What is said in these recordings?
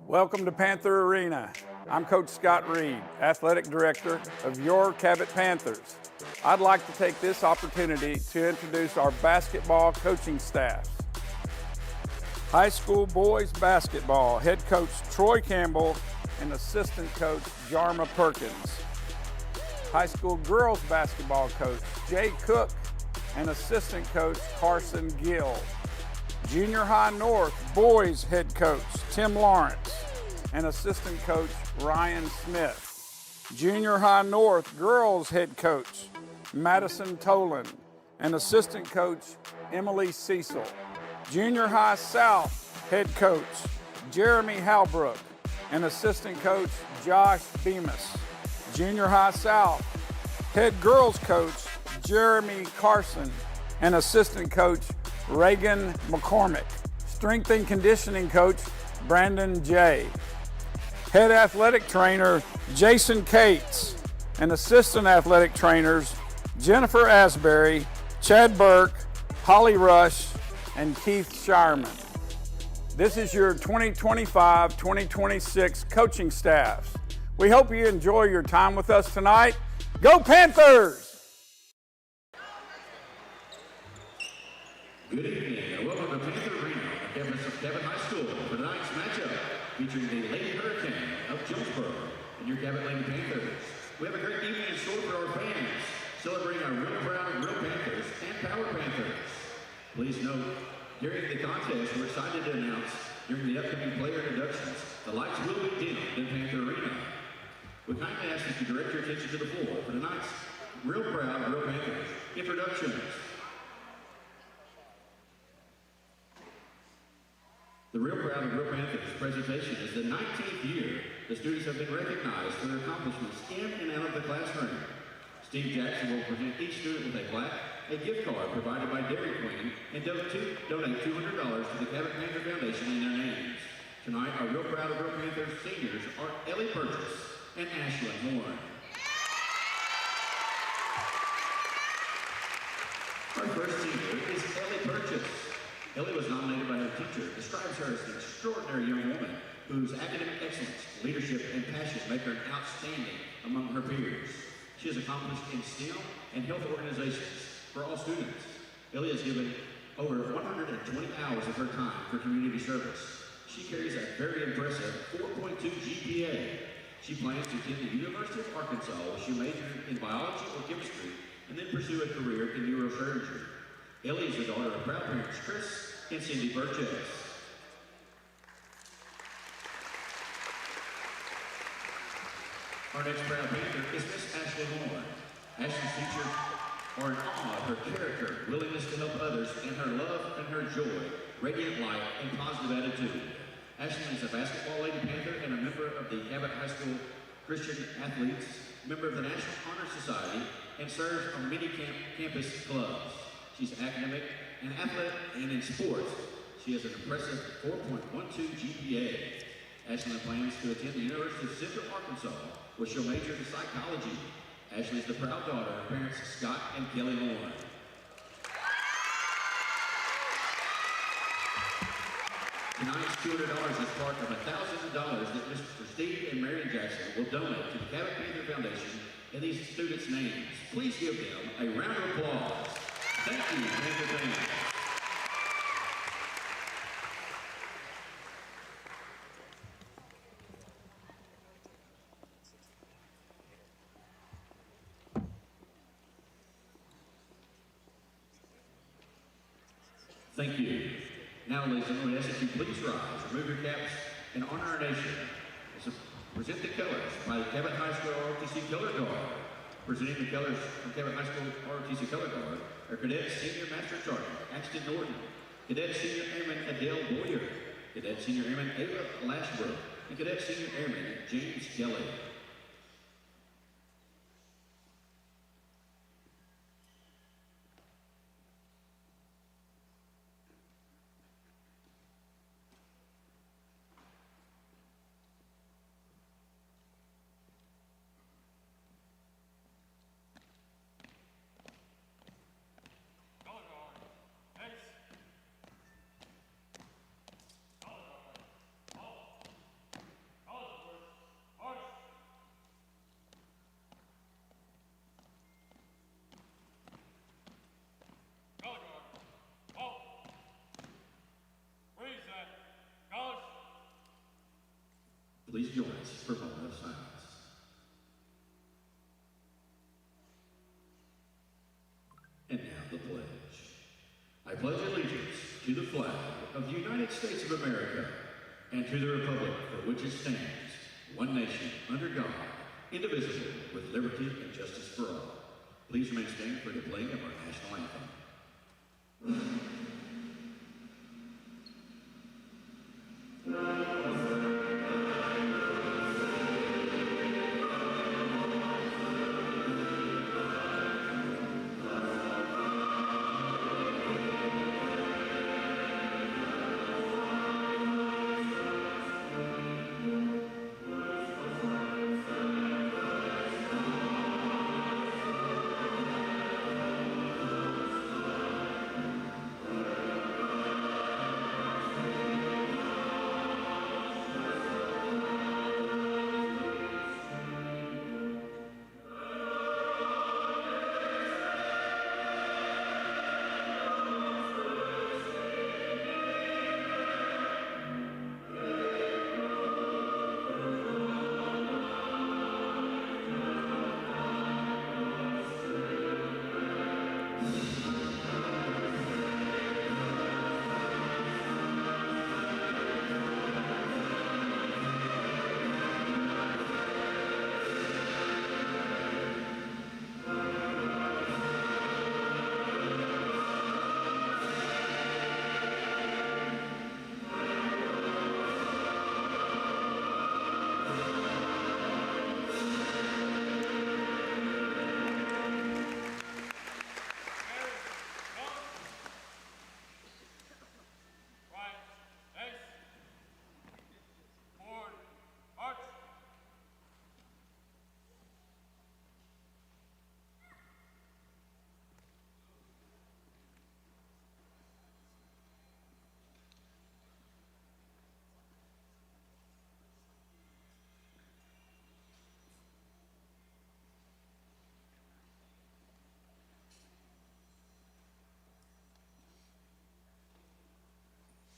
Welcome to Panther Arena. I'm Coach Scott Reed, Athletic Director of your Cabot Panthers. I'd like to take this opportunity to introduce our basketball coaching staffs. High school boys basketball, head coach Troy Campbell and assistant coach Jarma Perkins. High school girls basketball coach Jay Cook and assistant coach Carson Gill. Junior High North boys head coach Tim Lawrence and assistant coach Ryan Smith. Junior High North girls head coach Madison Tolan and assistant coach Emily Cecil. Junior High South head coach Jeremy Halbrook and assistant coach Josh Bemis. Junior High South head girls coach Jeremy Carson and assistant coach Reagan McCormick. Strength and conditioning coach Brandon J. Head athletic trainer Jason Cates and assistant athletic trainers Jennifer Asbury, Chad Burke, Holly Rush, and Keith Shireman. This is your 2025-2026 coaching staffs. We hope you enjoy your time with us tonight. Go Panthers! Good evening and welcome to Panther Arena at Cabot High School for tonight's matchup featuring the Lady Hurricane of Jonesboro and your Cabot Lady Panthers. We have a great evening in store for our fans, celebrating our real proud Real Panthers and Power Panthers. Please note, during the contest, we're excited to announce during the upcoming player introductions, the lights will be dimmed in Panther Arena. We kindly ask that you direct your attention to the floor for tonight's real proud Real Panthers introductions. The Real Proud of Real Panthers presentation is the 19th year the students have been recognized for their accomplishments in and out of the classroom. Steve Jackson will present each student with a gift card provided by Dairy Queen and donate $200 to the Cabot Panther Foundation in their names. Tonight, our Real Proud of Real Panthers seniors are Ellie Purchase and Ashlyn Horn. Our first senior is Ellie Purchase. Ellie was nominated by her teacher, describes her as an extraordinary young woman whose academic excellence, leadership, and passion make her outstanding among her peers. She has accomplished in STEM and health organizations for all students. Ellie has given over 120 hours of her time for community service. She carries a very impressive 4.2 GPA. She plans to attend the University of Arkansas where she'll major in biology or chemistry and then pursue a career in neurosurgery. Ellie is the daughter of proud parents Chris and Cindy Purchase. Our next proud Panther is Miss Ashlyn Horn. Ashlyn's features are in awe of her character, willingness to help others, and her love and her joy, radiant light, and positive attitude. Ashlyn is a basketball Lady Panther and a member of the Cabot High School Christian Athletes, member of the National Honor Society, and serves on many campus clubs. She's academic and athletic and in sports. She has an impressive 4.12 GPA. Ashlyn plans to attend the University of Central Arkansas, where she'll major in psychology. Ashley is the proud daughter of parents Scott and Kelly Horn. Tonight's $200 is part of $1,000 that Mr. Steve and Marion Jackson will donate to the Cabot Panther Foundation in these students' names. Please give them a round of applause. Thank you, Panther fans. Thank you. Now, ladies and gentlemen, I ask that you please rise, remove your caps, and honor our nation. Present the colors by the Cabot High School ROTC Color Guard. Presenting the colors from Cabot High School ROTC Color Guard are Cadet Senior Master Sergeant Axton Norton, Cadet Senior Airman Adele Boyer, Cadet Senior Airman Ava Lashbrook, and Cadet Senior Airman James Kelly. Please join us for a moment of silence. And now the pledge. I pledge allegiance to the flag of the United States of America and to the republic for which it stands, one nation, under God, indivisible, with liberty and justice for all. Please remain standing for the playing of our national anthem.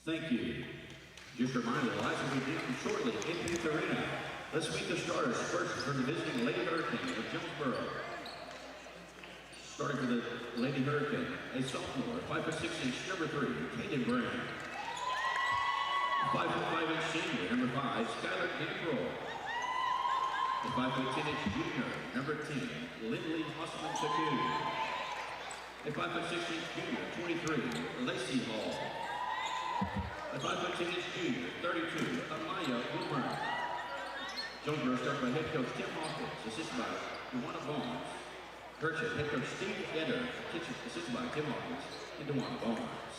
Thank you. Just a reminder, the lights will be dim shortly in Cabot Arena. Let's meet the starters first for the visiting Lady Hurricane of Jonesboro. Starting for the Lady Hurricane, a sophomore, 5'6" number 3, Kaden Brown. 5'5" senior, number 5, Skylar April. The 5'10" junior, number 10, Lindley Hossman Taku. A 5'6" junior, 23, Lacey Hall. A 5'10" junior, 32, Amaya Boomer. Jonesboro started by head coach Tim Hawkins, assisted by DeWanna Barnes. Kirchhoff, head coach Steve Etter, assisted by Tim Hawkins and DeWanna Barnes.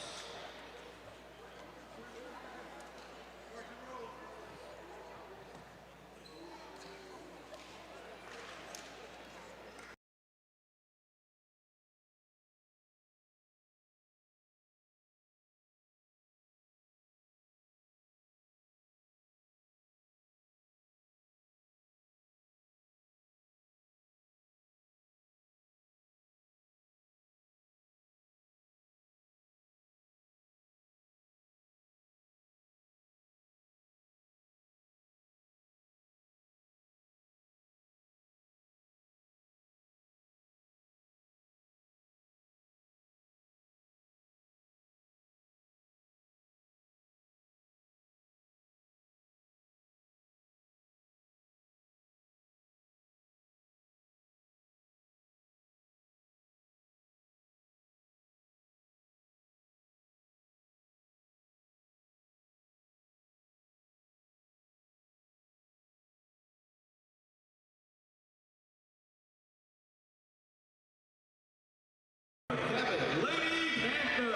Cabot, Lady Panther.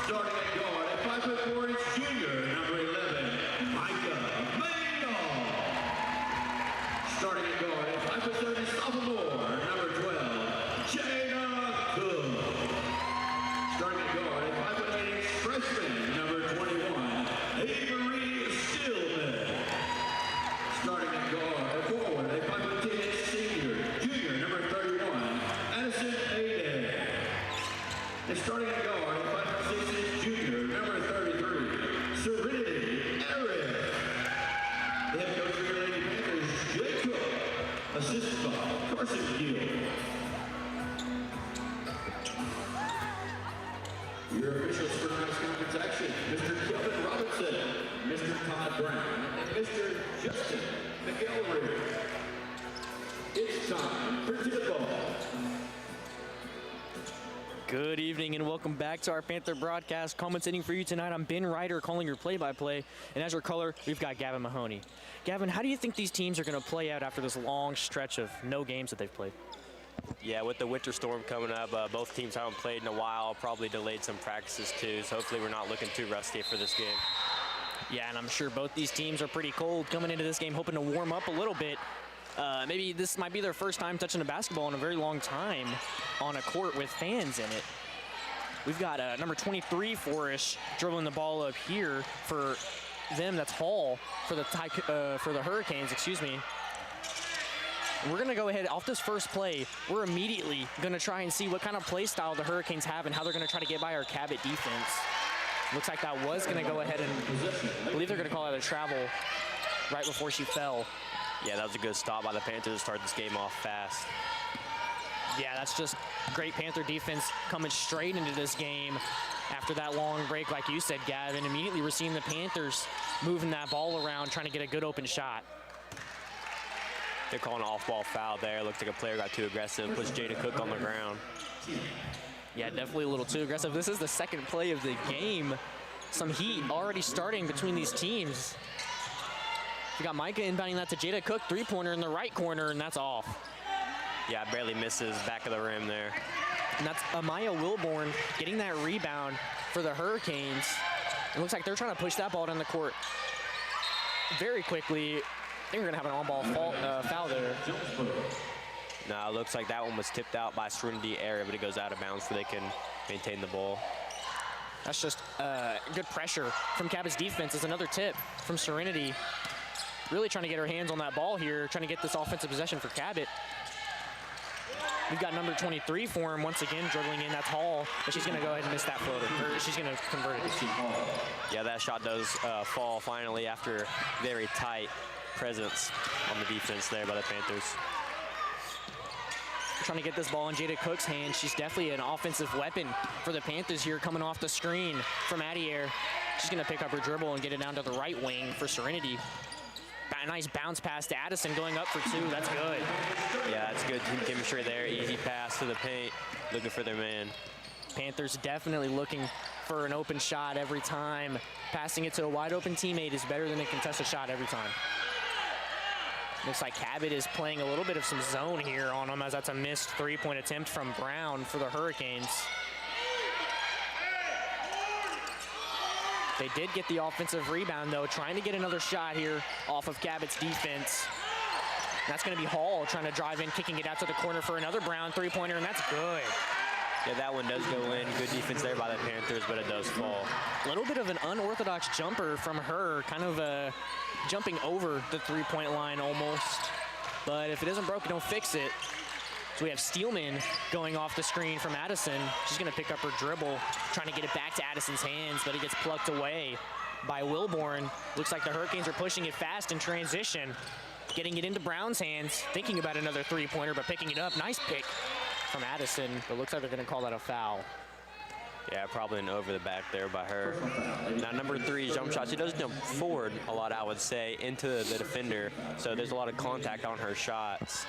Starting at guard at 5'4" junior, number 11, Micah Maynard. Starting at guard at 5'7" sophomore, number 12, Jada Cook. Starting at guard at 5'8" freshman, number 21, Avery Stillman. Starting at guard at forward at 5'10" senior, junior, number 31, Addison Aiden. And starting at guard at 5'6" junior, number 33, Serenity Eric. Your officials for tonight's conference action, Mr. Kelvin Robinson, Mr. Todd Brown, and Mr. Justin McElroy. It's time for tip-off. Good evening and welcome back to our Panther broadcast. Commentating for you tonight, I'm Ben Ryder calling your play-by-play. And as your caller, we've got Gavin Mahoney. Gavin, how do you think these teams are going to play out after this long stretch of no games that they've played? Yeah, with the winter storm coming up, both teams haven't played in a while, probably delayed some practices too, so hopefully we're not looking too rusty for this game. Yeah, and I'm sure both these teams are pretty cold coming into this game, hoping to warm up a little bit. Maybe this might be their first time touching a basketball in a very long time on a court with fans in it. We've got number 23 Forish dribbling the ball up here for them. That's Hall for the Hurricanes, excuse me. We're going to go ahead off this first play. We're immediately going to try and see what kind of play style the Hurricanes have and how they're going to try to get by our Cabot defense. Looks like that was going to go ahead and I believe they're going to call it a travel right before she fell. Yeah, that was a good stop by the Panthers to start this game off fast. Yeah, that's just great Panther defense coming straight into this game after that long break, like you said, Gavin. Immediately we're seeing the Panthers moving that ball around, trying to get a good open shot. They're calling an off-ball foul there. Looks like a player got too aggressive, puts Jada Cook on the ground. Yeah, definitely a little too aggressive. This is the second play of the game. Some heat already starting between these teams. We got Micah inbounding that to Jada Cook, three-pointer in the right corner, and that's off. Yeah, barely misses back of the rim there. And that's Amaya Wilborn getting that rebound for the Hurricanes. It looks like they're trying to push that ball down the court very quickly. I think we're going to have an on-ball foul there. No, it looks like that one was tipped out by Serenity area, but it goes out of bounds so they can maintain the ball. That's just good pressure from Cabot's defense. It's another tip from Serenity. Really trying to get her hands on that ball here, trying to get this offensive possession for Cabot. We've got number 23 for him once again, dribbling in. That's Hall, but she's going to go ahead and miss that floater. Or she's going to convert it. Yeah, that shot does fall finally after very tight presence on the defense there by the Panthers. Trying to get this ball in Jada Cook's hand. She's definitely an offensive weapon for the Panthers here, coming off the screen from Adier. She's going to pick up her dribble and get it down to the right wing for Serenity. A nice bounce pass to Addison going up for two. That's good. Yeah, that's good team chemistry there. Easy pass to the paint, looking for their man. Panthers definitely looking for an open shot every time. Passing it to a wide open teammate is better than a contested shot every time. Looks like Cabot is playing a little bit of some zone here on him, as that's a missed three-point attempt from Brown for the Hurricanes. They did get the offensive rebound, though, trying to get another shot here off of Cabot's defense. That's going to be Hall trying to drive in, kicking it out to the corner for another Brown three-pointer, and that's good. Yeah, that one does go in. Good defense there by the Panthers, but it does fall. A little bit of an unorthodox jumper from her, kind of jumping over the three-point line almost. But if it isn't broken, don't fix it. So we have Steelman going off the screen from Addison. She's going to pick up her dribble, trying to get it back to Addison's hands, but it gets plucked away by Wilborn. Looks like the Hurricanes are pushing it fast in transition, getting it into Brown's hands, thinking about another three-pointer, but picking it up. Nice pick from Addison, but looks like they're going to call that a foul. Yeah, probably an over the back there by her. Now, number 3 jump shot. She does jump forward a lot, I would say, into the defender, so there's a lot of contact on her shots.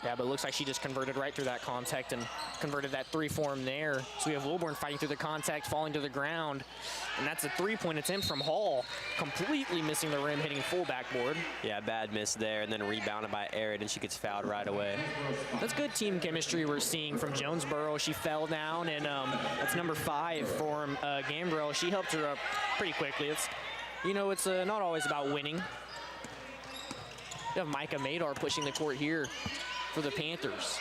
Yeah, but it looks like she just converted right through that contact and converted that three for him there. So we have Wilborn fighting through the contact, falling to the ground. And that's a three-point attempt from Hall, completely missing the rim, hitting full backboard. Yeah, bad miss there, and then rebounded by Arid, and she gets fouled right away. That's good team chemistry we're seeing from Jonesboro. She fell down, and that's number 5 for Gambrell. She helped her up pretty quickly. It's not always about winning. We have Micah Madar pushing the court here for the Panthers.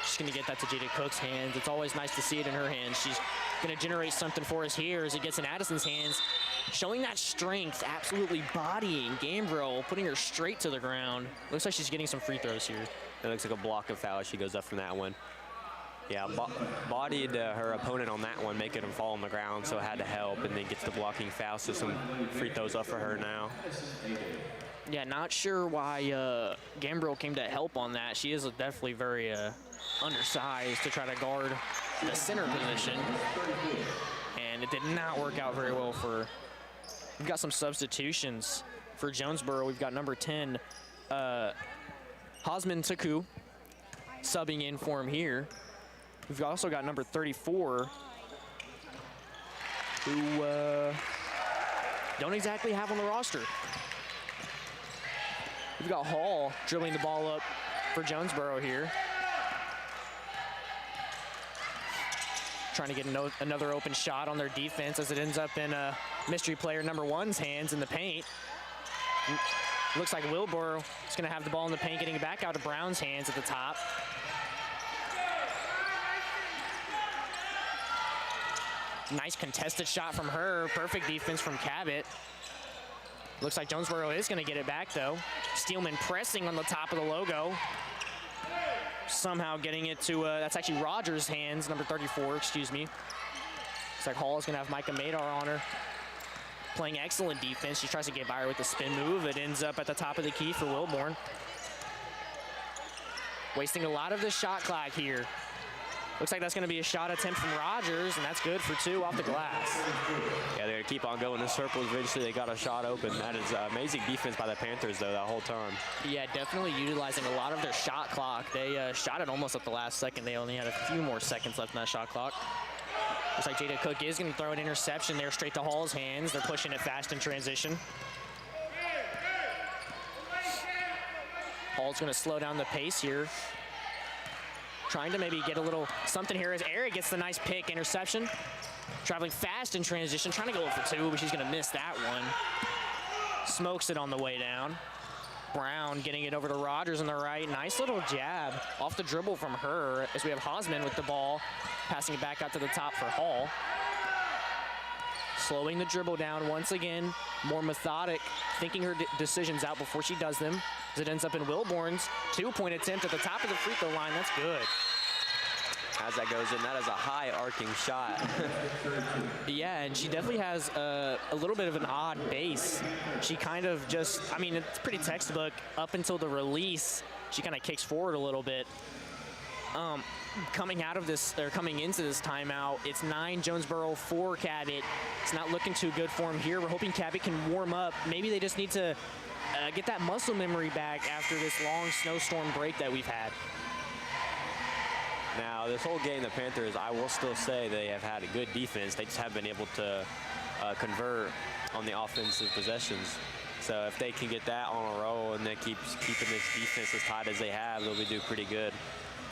She's going to get that to Jada Cook's hands. It's always nice to see it in her hands. She's going to generate something for us here as it gets in Addison's hands, showing that strength, absolutely bodying Gambrell, putting her straight to the ground. Looks like she's getting some free throws here. It looks like a block of foul. She goes up from that one. Yeah, bodied her opponent on that one, making him fall on the ground, so had to help, and then gets the blocking foul, so some free throws up for her now. Yeah, not sure why Gambrell came to help on that. She is definitely very undersized to try to guard the center position. And it did not work out very well for, we've got some substitutions for Jonesboro. We've got number 10, Hosman Taku, subbing in for him here. We've also got number 34, who don't exactly have on the roster. We've got Hall dribbling the ball up for Jonesboro here. Trying to get another open shot on their defense as it ends up in mystery player number 1's hands in the paint. Looks like Wilbur is going to have the ball in the paint, getting it back out to Brown's hands at the top. Nice contested shot from her. Perfect defense from Cabot. Looks like Jonesboro is going to get it back, though. Steelman pressing on the top of the logo. Somehow getting it to, that's actually Rogers' hands, number 34, excuse me. Looks like Hall is going to have Micah Madar on her. Playing excellent defense. She tries to get by her with the spin move. It ends up at the top of the key for Wilborn. Wasting a lot of the shot clock here. Looks like that's going to be a shot attempt from Rogers, and that's good for 2 off the glass. Yeah, they're going to keep on going in circles. Eventually, they got a shot open. That is amazing defense by the Panthers, though, that whole time. Yeah, definitely utilizing a lot of their shot clock. They shot it almost at the last second. They only had a few more seconds left in that shot clock. Looks like Jada Cook is going to throw an interception there straight to Hall's hands. They're pushing it fast in transition. Hall's going to slow down the pace here. Trying to maybe get a little something here as Eric gets the nice pick interception. Traveling fast in transition, trying to go for 2, but she's going to miss that one. Smokes it on the way down. Brown getting it over to Rogers on the right. Nice little jab off the dribble from her as we have Hosman with the ball, passing it back out to the top for Hall. Slowing the dribble down once again, more methodic, thinking her decisions out before she does them. As it ends up in Wilborn's 2-point attempt at the top of the free throw line. That's good. As that goes in, that is a high arcing shot. Yeah, and she definitely has a little bit of an odd base. She kind of just, I mean, it's pretty textbook up until the release. She kind of kicks forward a little bit. Coming out of this, or coming into this timeout, it's 9 Jonesboro, 4 Cabot. It's not looking too good for him here. We're hoping Cabot can warm up. Maybe they just need to get that muscle memory back after this long snowstorm break that we've had. Now, this whole game, the Panthers, I will still say they have had a good defense. They just haven't been able to convert on the offensive possessions. So if they can get that on a roll and they keep keeping this defense as tight as they have, they'll do pretty good.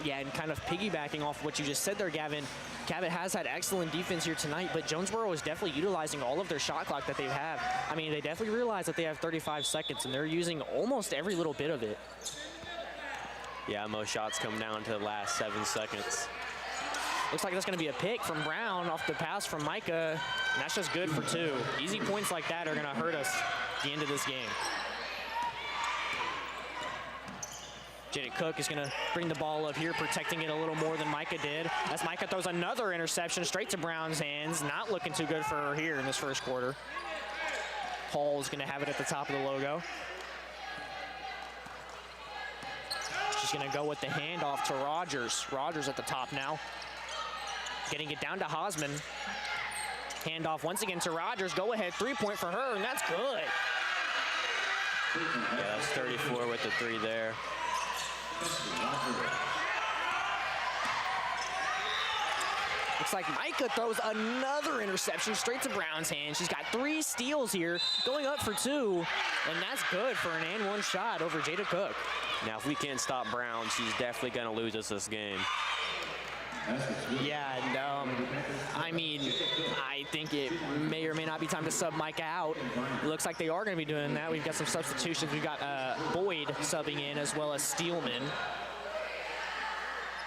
Yeah, and kind of piggybacking off what you just said there, Gavin, Cabot has had excellent defense here tonight, but Jonesboro is definitely utilizing all of their shot clock that they have. I mean, they definitely realize that they have 35 seconds, and they're using almost every little bit of it. Yeah, most shots come down to the last 7 seconds. Looks like that's going to be a pick from Brown off the pass from Micah, and that's just good for 2. Easy points like that are going to hurt us at the end of this game. Jada Cook is going to bring the ball up here, protecting it a little more than Micah did. As Micah throws another interception straight to Brown's hands. Not looking too good for her here in this first quarter. Hall is going to have it at the top of the logo. She's going to go with the handoff to Rogers. Rogers at the top now. Getting it down to Hosman. Handoff once again to Rogers. Go ahead, 3-point for her, and that's good. Yeah, that's 34 with the 3 there. Looks like Micah throws another interception straight to Brown's hand. She's got 3 steals here, going up for 2, and that's good for an and 1 shot over Jada Cook. Now, if we can't stop Brown, she's definitely going to lose us this game. Yeah, I mean, I think it may or may not be time to sub Micah out. It looks like they are going to be doing that. We've got some substitutions. We've got Boyd subbing in as well as Steelman.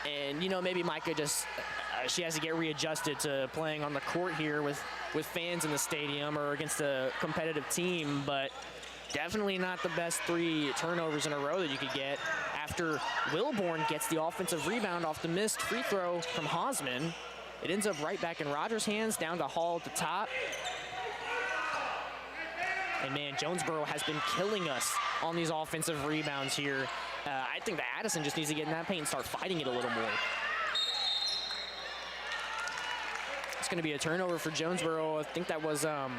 And, you know, maybe Micah just, she has to get readjusted to playing on the court here with fans in the stadium or against a competitive team, but definitely not the best 3 turnovers in a row that you could get after Wilborn gets the offensive rebound off the missed free throw from Hosman. It ends up right back in Rogers' hands, down to Hall at the top. And man, Jonesboro has been killing us on these offensive rebounds here. I think that Addison just needs to get in that paint and start fighting it a little more. It's going to be a turnover for Jonesboro. I think that was, I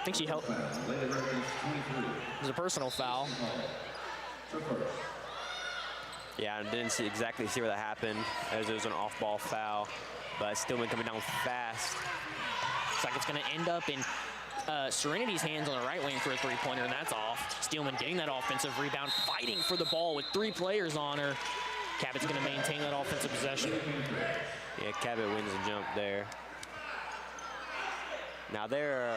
think she helped. It was a personal foul. Yeah, I didn't exactly see where that happened, as it was an off-ball foul, but Stillman coming down fast. Looks like it's going to end up in Serenity's hands on the right wing for a three-pointer, and that's off. Steelman getting that offensive rebound, fighting for the ball with 3 players on her. Cabot's going to maintain that offensive possession. Yeah, Cabot wins the jump there. Now there,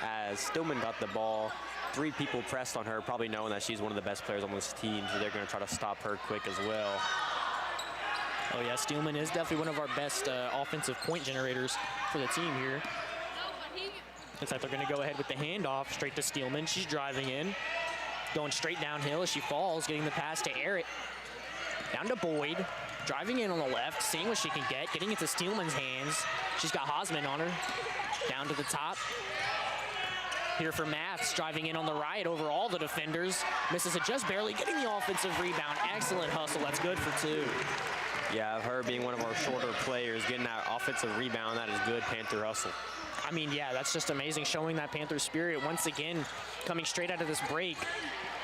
as Stillman got the ball, 3 people pressed on her, probably knowing that she's one of the best players on this team, so they're going to try to stop her quick as well. Oh yeah, Steelman is definitely one of our best offensive point generators for the team here. Looks like they're going to go ahead with the handoff straight to Steelman. She's driving in, going straight downhill as she falls, getting the pass to Eric. Down to Boyd, driving in on the left, seeing what she can get, getting it to Steelman's hands. She's got Hosman on her. Down to the top. Here for Maths, driving in on the right over all the defenders. Misses it just barely, getting the offensive rebound. Excellent hustle, that's good for 2. Yeah, her being one of our shorter players, getting that offensive rebound, that is good Panther hustle. I mean, yeah, that's just amazing, showing that Panther spirit once again, coming straight out of this break.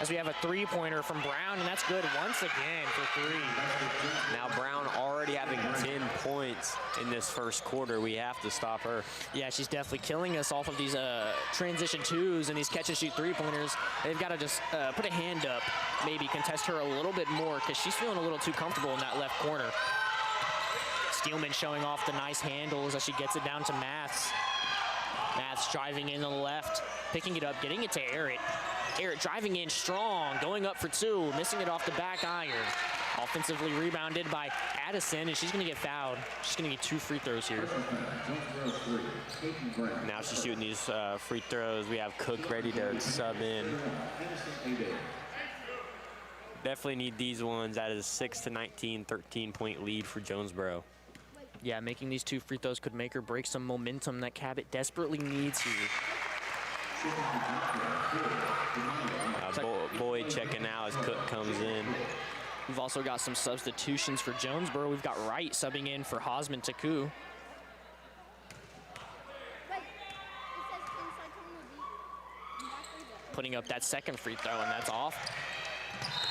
As we have a 3-pointer from Brown, and that's good once again for 3. Now Brown already having 10 points in this first quarter. We have to stop her. Yeah, she's definitely killing us off of these transition 2s and these catch-and-shoot 3-pointers. They've got to just put a hand up, maybe contest her a little bit more, because she's feeling a little too comfortable in that left corner. Steelman showing off the nice handles as she gets it down to Maths. Maths driving in on the left, picking it up, getting it to Eric. Eric driving in strong, going up for 2, missing it off the back iron. Offensively rebounded by Addison, and she's going to get fouled. She's going to get 2 free throws here. Now she's shooting these free throws. We have Cook ready to sub in. Definitely need these ones. That is 6-19, 13-point lead for Jonesboro. Yeah, making these 2 free throws could make or break some momentum that Cabot desperately needs here. Boyd checking out as Cook comes in. We've also got some substitutions for Jonesboro. We've got Wright subbing in for Hosman Taku. Putting up that second free throw, and that's off.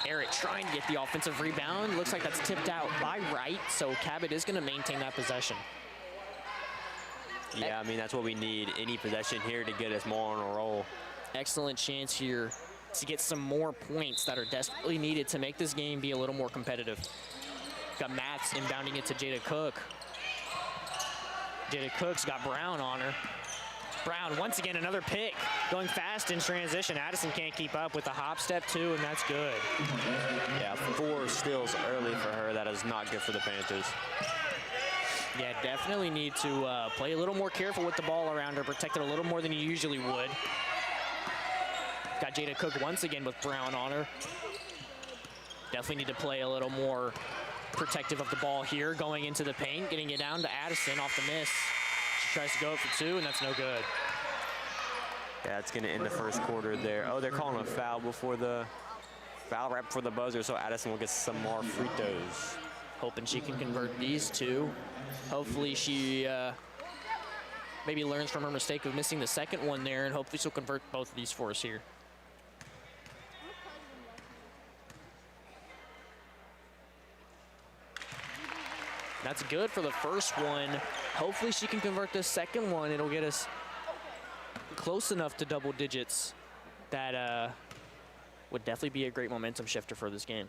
Eric trying to get the offensive rebound. Looks like that's tipped out by Wright, so Cabot is going to maintain that possession. Yeah, I mean, that's what we need. Any possession here to get us more on a roll. Excellent chance here to get some more points that are desperately needed to make this game be a little more competitive. Got Maths inbounding it to Jada Cook. Jada Cook's got Brown on her. Brown, once again, another pick. Going fast in transition. Addison can't keep up with the hop step 2, and that's good. Yeah, 4 steals early for her. That is not good for the Panthers. Yeah, definitely need to play a little more careful with the ball around her, protect it a little more than you usually would. Got Jada Cook once again with Brown on her. Definitely need to play a little more protective of the ball here, going into the paint, getting it down to Addison off the miss. She tries to go for 2, and that's no good. Yeah, that's going to end the first quarter there. Oh, they're calling a foul before the foul right before the buzzer, so Addison will get some more free throws. Hoping she can convert these 2. Hopefully she maybe learns from her mistake of missing the second one there, and hopefully she'll convert both of these for us here. That's good for the first one. Hopefully she can convert the second one. It'll get us close enough to double digits. That would definitely be a great momentum shifter for this game.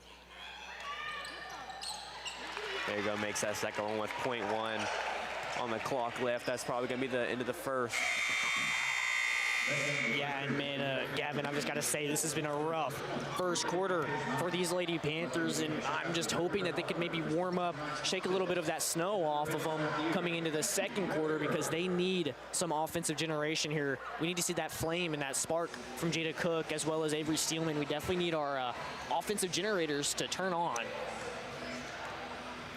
There you go, makes that second one with 0.1 on the clock left. That's probably going to be the end of the first. Yeah, and man, Gavin, I've just got to say, this has been a rough first quarter for these Lady Panthers, and I'm just hoping that they could maybe warm up, shake a little bit of that snow off of them coming into the second quarter, because they need some offensive generation here. We need to see that flame and that spark from Jada Cook as well as Avery Steelman. We definitely need our offensive generators to turn on.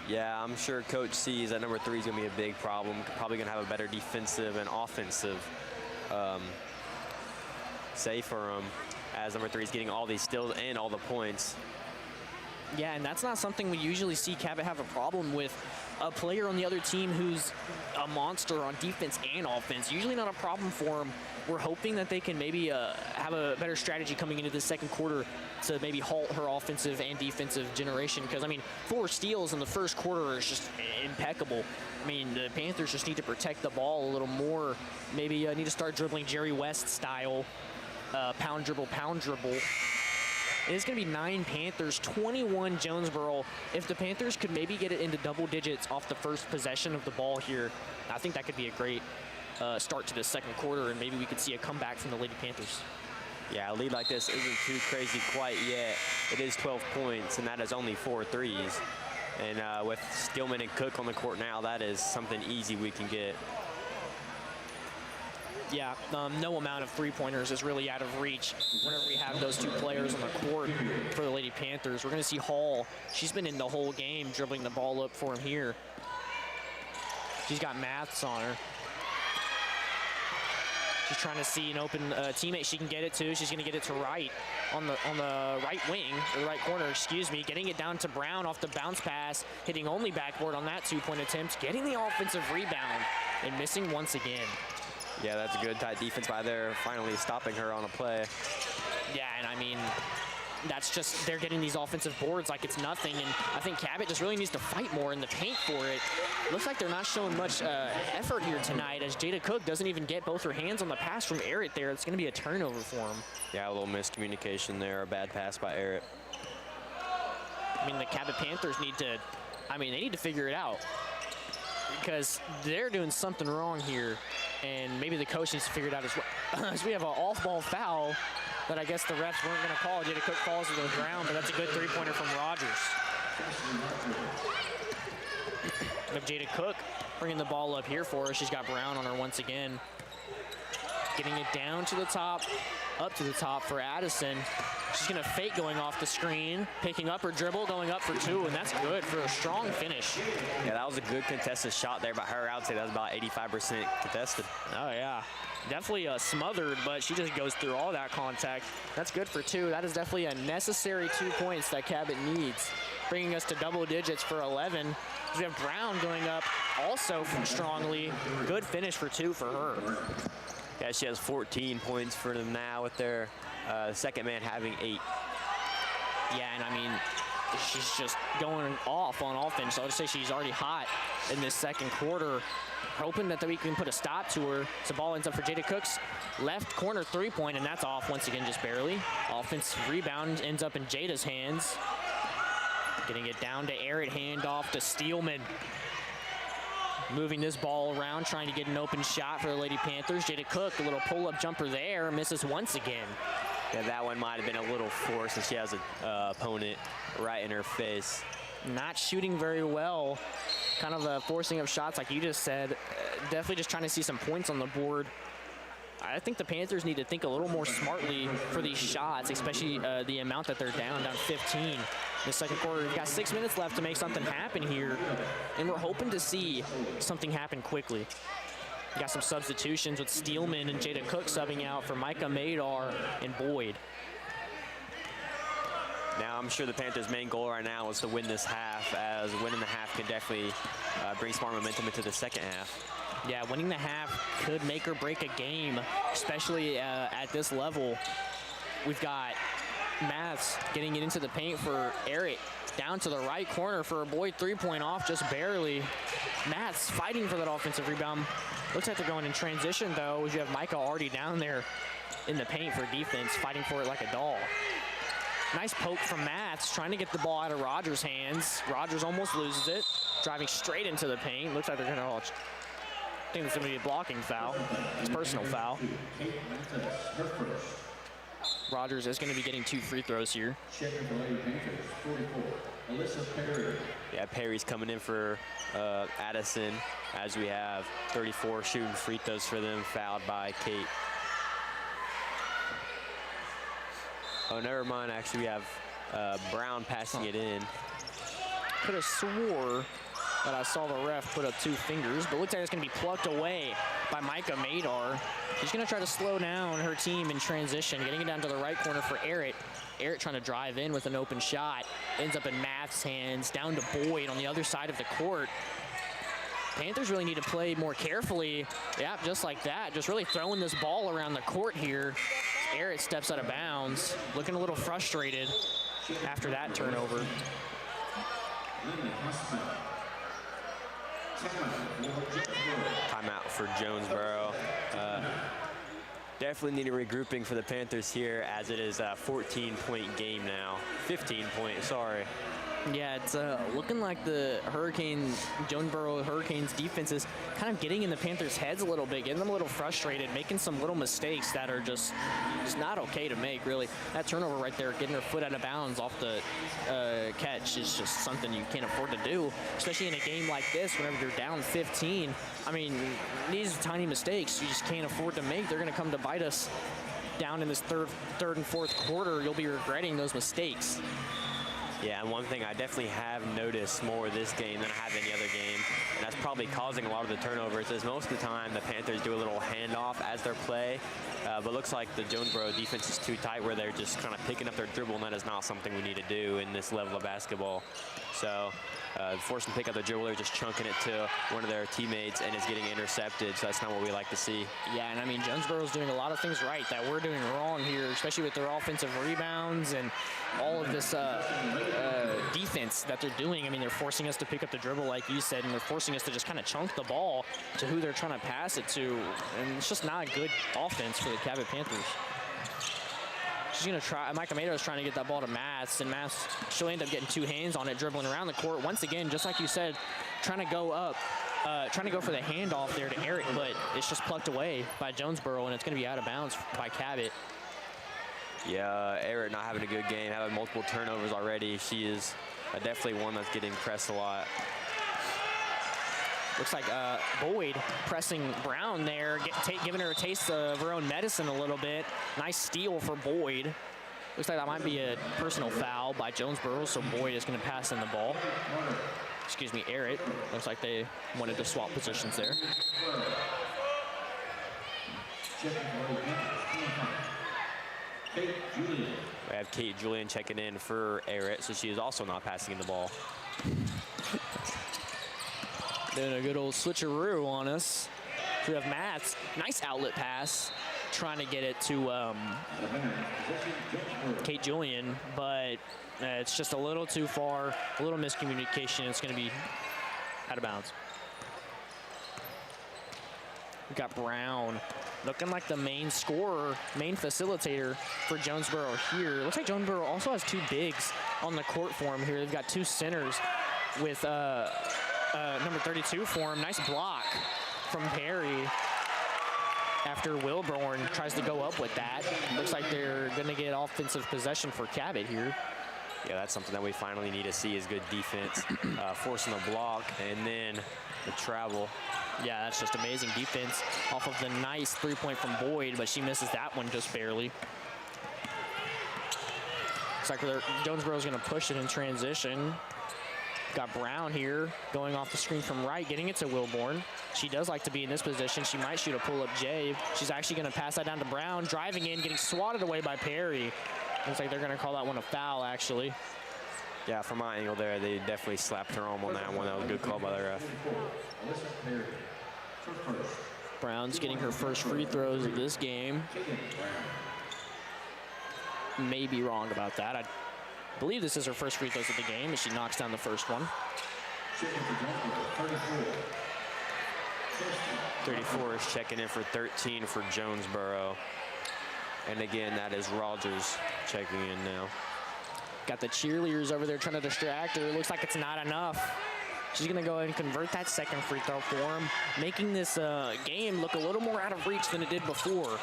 Yeah, I'm sure Coach sees that number 3 is going to be a big problem. Probably going to have a better defensive and offensive say for him, as number 3 is getting all these steals and all the points. Yeah, and that's not something we usually see Cabot have a problem with. A player on the other team who's a monster on defense and offense, usually not a problem for them. We're hoping that they can maybe have a better strategy coming into the second quarter to maybe halt her offensive and defensive generation. Because, I mean, 4 steals in the first quarter is just impeccable. I mean, the Panthers just need to protect the ball a little more. Maybe need to start dribbling Jerry West style, pound dribble, pound dribble. It's going to be 9 Panthers, 21 Jonesboro. If the Panthers could maybe get it into double digits off the first possession of the ball here, I think that could be a great start to the second quarter, and maybe we could see a comeback from the Lady Panthers. Yeah, a lead like this isn't too crazy quite yet. It is 12 points, and that is only 4 threes. And with Stillman and Cook on the court now, that is something easy we can get. Yeah, no amount of three-pointers is really out of reach whenever we have those 2 players on the court for the Lady Panthers. We're going to see Hall. She's been in the whole game dribbling the ball up for him here. She's got Maths on her. She's trying to see an open teammate she can get it to. She's going to get it to Wright on the right wing, or the right corner, excuse me. Getting it down to Brown off the bounce pass, hitting only backboard on that 2-point attempt, getting the offensive rebound, and missing once again. Yeah, that's a good tight defense by there, finally stopping her on a play. Yeah, and I mean, that's just, they're getting these offensive boards like it's nothing, and I think Cabot just really needs to fight more in the paint for it. Looks like they're not showing much effort here tonight, as Jada Cook doesn't even get both her hands on the pass from Errett there. It's going to be a turnover for him. Yeah, a little miscommunication there, a bad pass by Errett. I mean, the Cabot Panthers need to, they need to figure it out, because they're doing something wrong here, and maybe the coach needs to figure it out as well. As we have an off-ball foul that I guess the refs weren't going to call. Jada Cook falls to the ground, but that's a good 3-pointer from Rogers. We have Jada Cook bringing the ball up here for her. She's got Brown on her once again. Getting it down to the top, up to the top for Addison. She's going to fake going off the screen, picking up her dribble, going up for 2, and that's good for a strong finish. Yeah, that was a good contested shot there by her. I would say that was about 85% contested. Oh, yeah. Definitely smothered, but she just goes through all that contact. That's good for 2. That is definitely a necessary 2 points that Cabot needs, bringing us to double digits for 11. We have Brown going up also from strongly. Good finish for 2 for her. Yeah, she has 14 points for them now, with their second man having 8. Yeah, and I mean, she's just going off on offense. I would say she's already hot in this second quarter. Hoping that we can put a stop to her. So ball ends up for Jada Cook's left corner 3-point, and that's off once again, just barely. Offensive rebound ends up in Jada's hands. Getting it down to Errett, handoff to Steelman. Moving this ball around, trying to get an open shot for the Lady Panthers. Jada Cook, a little pull-up jumper there, misses once again. Yeah, that one might have been a little forced, and she has an opponent right in her face. Not shooting very well. Kind of forcing up shots like you just said. Definitely just trying to see some points on the board. I think the Panthers need to think a little more smartly for these shots, especially the amount that they're down 15 in the second quarter. We've got 6 minutes left to make something happen here, and we're hoping to see something happen quickly. We got some substitutions with Steelman and Jada Cook subbing out for Micah Madar and Boyd. Now, I'm sure the Panthers' main goal right now is to win this half, as winning the half can definitely bring some more momentum into the second half. Yeah, winning the half could make or break a game, especially at this level. We've got Maths getting it into the paint for Errett. Down to the right corner for a Boyd 3-point off, just barely. Maths fighting for that offensive rebound. Looks like they're going in transition, though, as you have Micah already down there in the paint for defense, fighting for it like a doll. Nice poke from Maths, trying to get the ball out of Rogers' hands. Rogers almost loses it, driving straight into the paint. Looks like they're going to, I think it's going to be a blocking foul. It's a personal foul. Rogers is going to be getting 2 free throws here. Yeah, Perry's coming in for Addison, as we have 34 shooting free throws for them, fouled by Kate. Oh, never mind. Actually, we have Brown passing it in. Could have swore that I saw the ref put up 2 fingers, but looks like it's going to be plucked away by Micah Madar. She's going to try to slow down her team in transition, getting it down to the right corner for Errett. Errett trying to drive in with an open shot. Ends up in Math's hands down to Boyd on the other side of the court. Panthers really need to play more carefully. Yeah, just like that, just really throwing this ball around the court here. Arrett steps out of bounds, looking a little frustrated after that turnover. Timeout for Jonesboro. Definitely need a regrouping for the Panthers here, as it is a 14-point game now. 15-point, sorry. Yeah, it's looking like the Jonesboro Hurricanes defense is kind of getting in the Panthers' heads a little bit, getting them a little frustrated, making some little mistakes that are just not okay to make, really. That turnover right there, getting her foot out of bounds off the catch is just something you can't afford to do, especially in a game like this whenever you're down 15. I mean, these tiny mistakes you just can't afford to make. They're going to come to bite us down in this third and fourth quarter. You'll be regretting those mistakes. Yeah, and one thing I definitely have noticed more this game than I have any other game, and that's probably causing a lot of the turnovers, is most of the time the Panthers do a little handoff as their play, but looks like the Jonesboro defense is too tight where they're just kind of picking up their dribble, and that is not something we need to do in this level of basketball. So force them to pick up the dribble, they're just chunking it to one of their teammates, and it's getting intercepted, so that's not what we like to see. Yeah, and I mean, Jonesboro's doing a lot of things right that we're doing wrong here, especially with their offensive rebounds and all of this defense that they're doing. I mean, they're forcing us to pick up the dribble, like you said, and they're forcing us to just kind of chunk the ball to who they're trying to pass it to, and it's just not a good offense for the Cabot Panthers. She's going to try. Micah Mato is trying to get that ball to Maths, and Maths, she'll end up getting two hands on it, dribbling around the court. Once again, just like you said, trying to go up, trying to go for the handoff there to Eric, but it's just plucked away by Jonesboro, and it's going to be out of bounds by Cabot. Yeah, Eric not having a good game, having multiple turnovers already. She is definitely one that's getting pressed a lot. Looks like Boyd pressing Brown there, giving her a taste of her own medicine a little bit. Nice steal for Boyd. Looks like that might be a personal foul by Jonesboro, so Boyd is going to pass in the ball. Excuse me, Arrett. Looks like they wanted to swap positions there. We have Kate Julian checking in for Arrett, so she is also not passing the ball. Doing a good old switcheroo on us. We have Matt's nice outlet pass, trying to get it to Kate Julian, but it's just a little too far, a little miscommunication. It's going to be out of bounds. We got Brown looking like the main scorer, main facilitator for Jonesboro here. Looks like Jonesboro also has two bigs on the court for him here. They've got two centers with number 32 for him. Nice block from Perry after Wilborn tries to go up with that. Looks like they're going to get offensive possession for Cabot here. Yeah, that's something that we finally need to see is good defense, forcing the block and then the travel. Yeah, that's just amazing defense off of the nice three-point from Boyd, but she misses that one just barely. Looks like Jonesboro's going to push it in transition. Got Brown here going off the screen from right, getting it to Wilborn. She does like to be in this position. She might shoot a pull-up J. She's actually going to pass that down to Brown, driving in, getting swatted away by Perry. Looks like they're going to call that one a foul, actually. Yeah, from my angle there, they definitely slapped her arm on that one. That was a good call by the ref. Brown's getting her first free throws of this game. May be wrong about that. I believe this is her first free throws of the game as she knocks down the first one. 34 is checking in for 13 for Jonesboro. And again, that is Rogers checking in now. Got the cheerleaders over there trying to distract her. It looks like it's not enough. She's going to go ahead and convert that second free throw for him, making this game look a little more out of reach than it did before.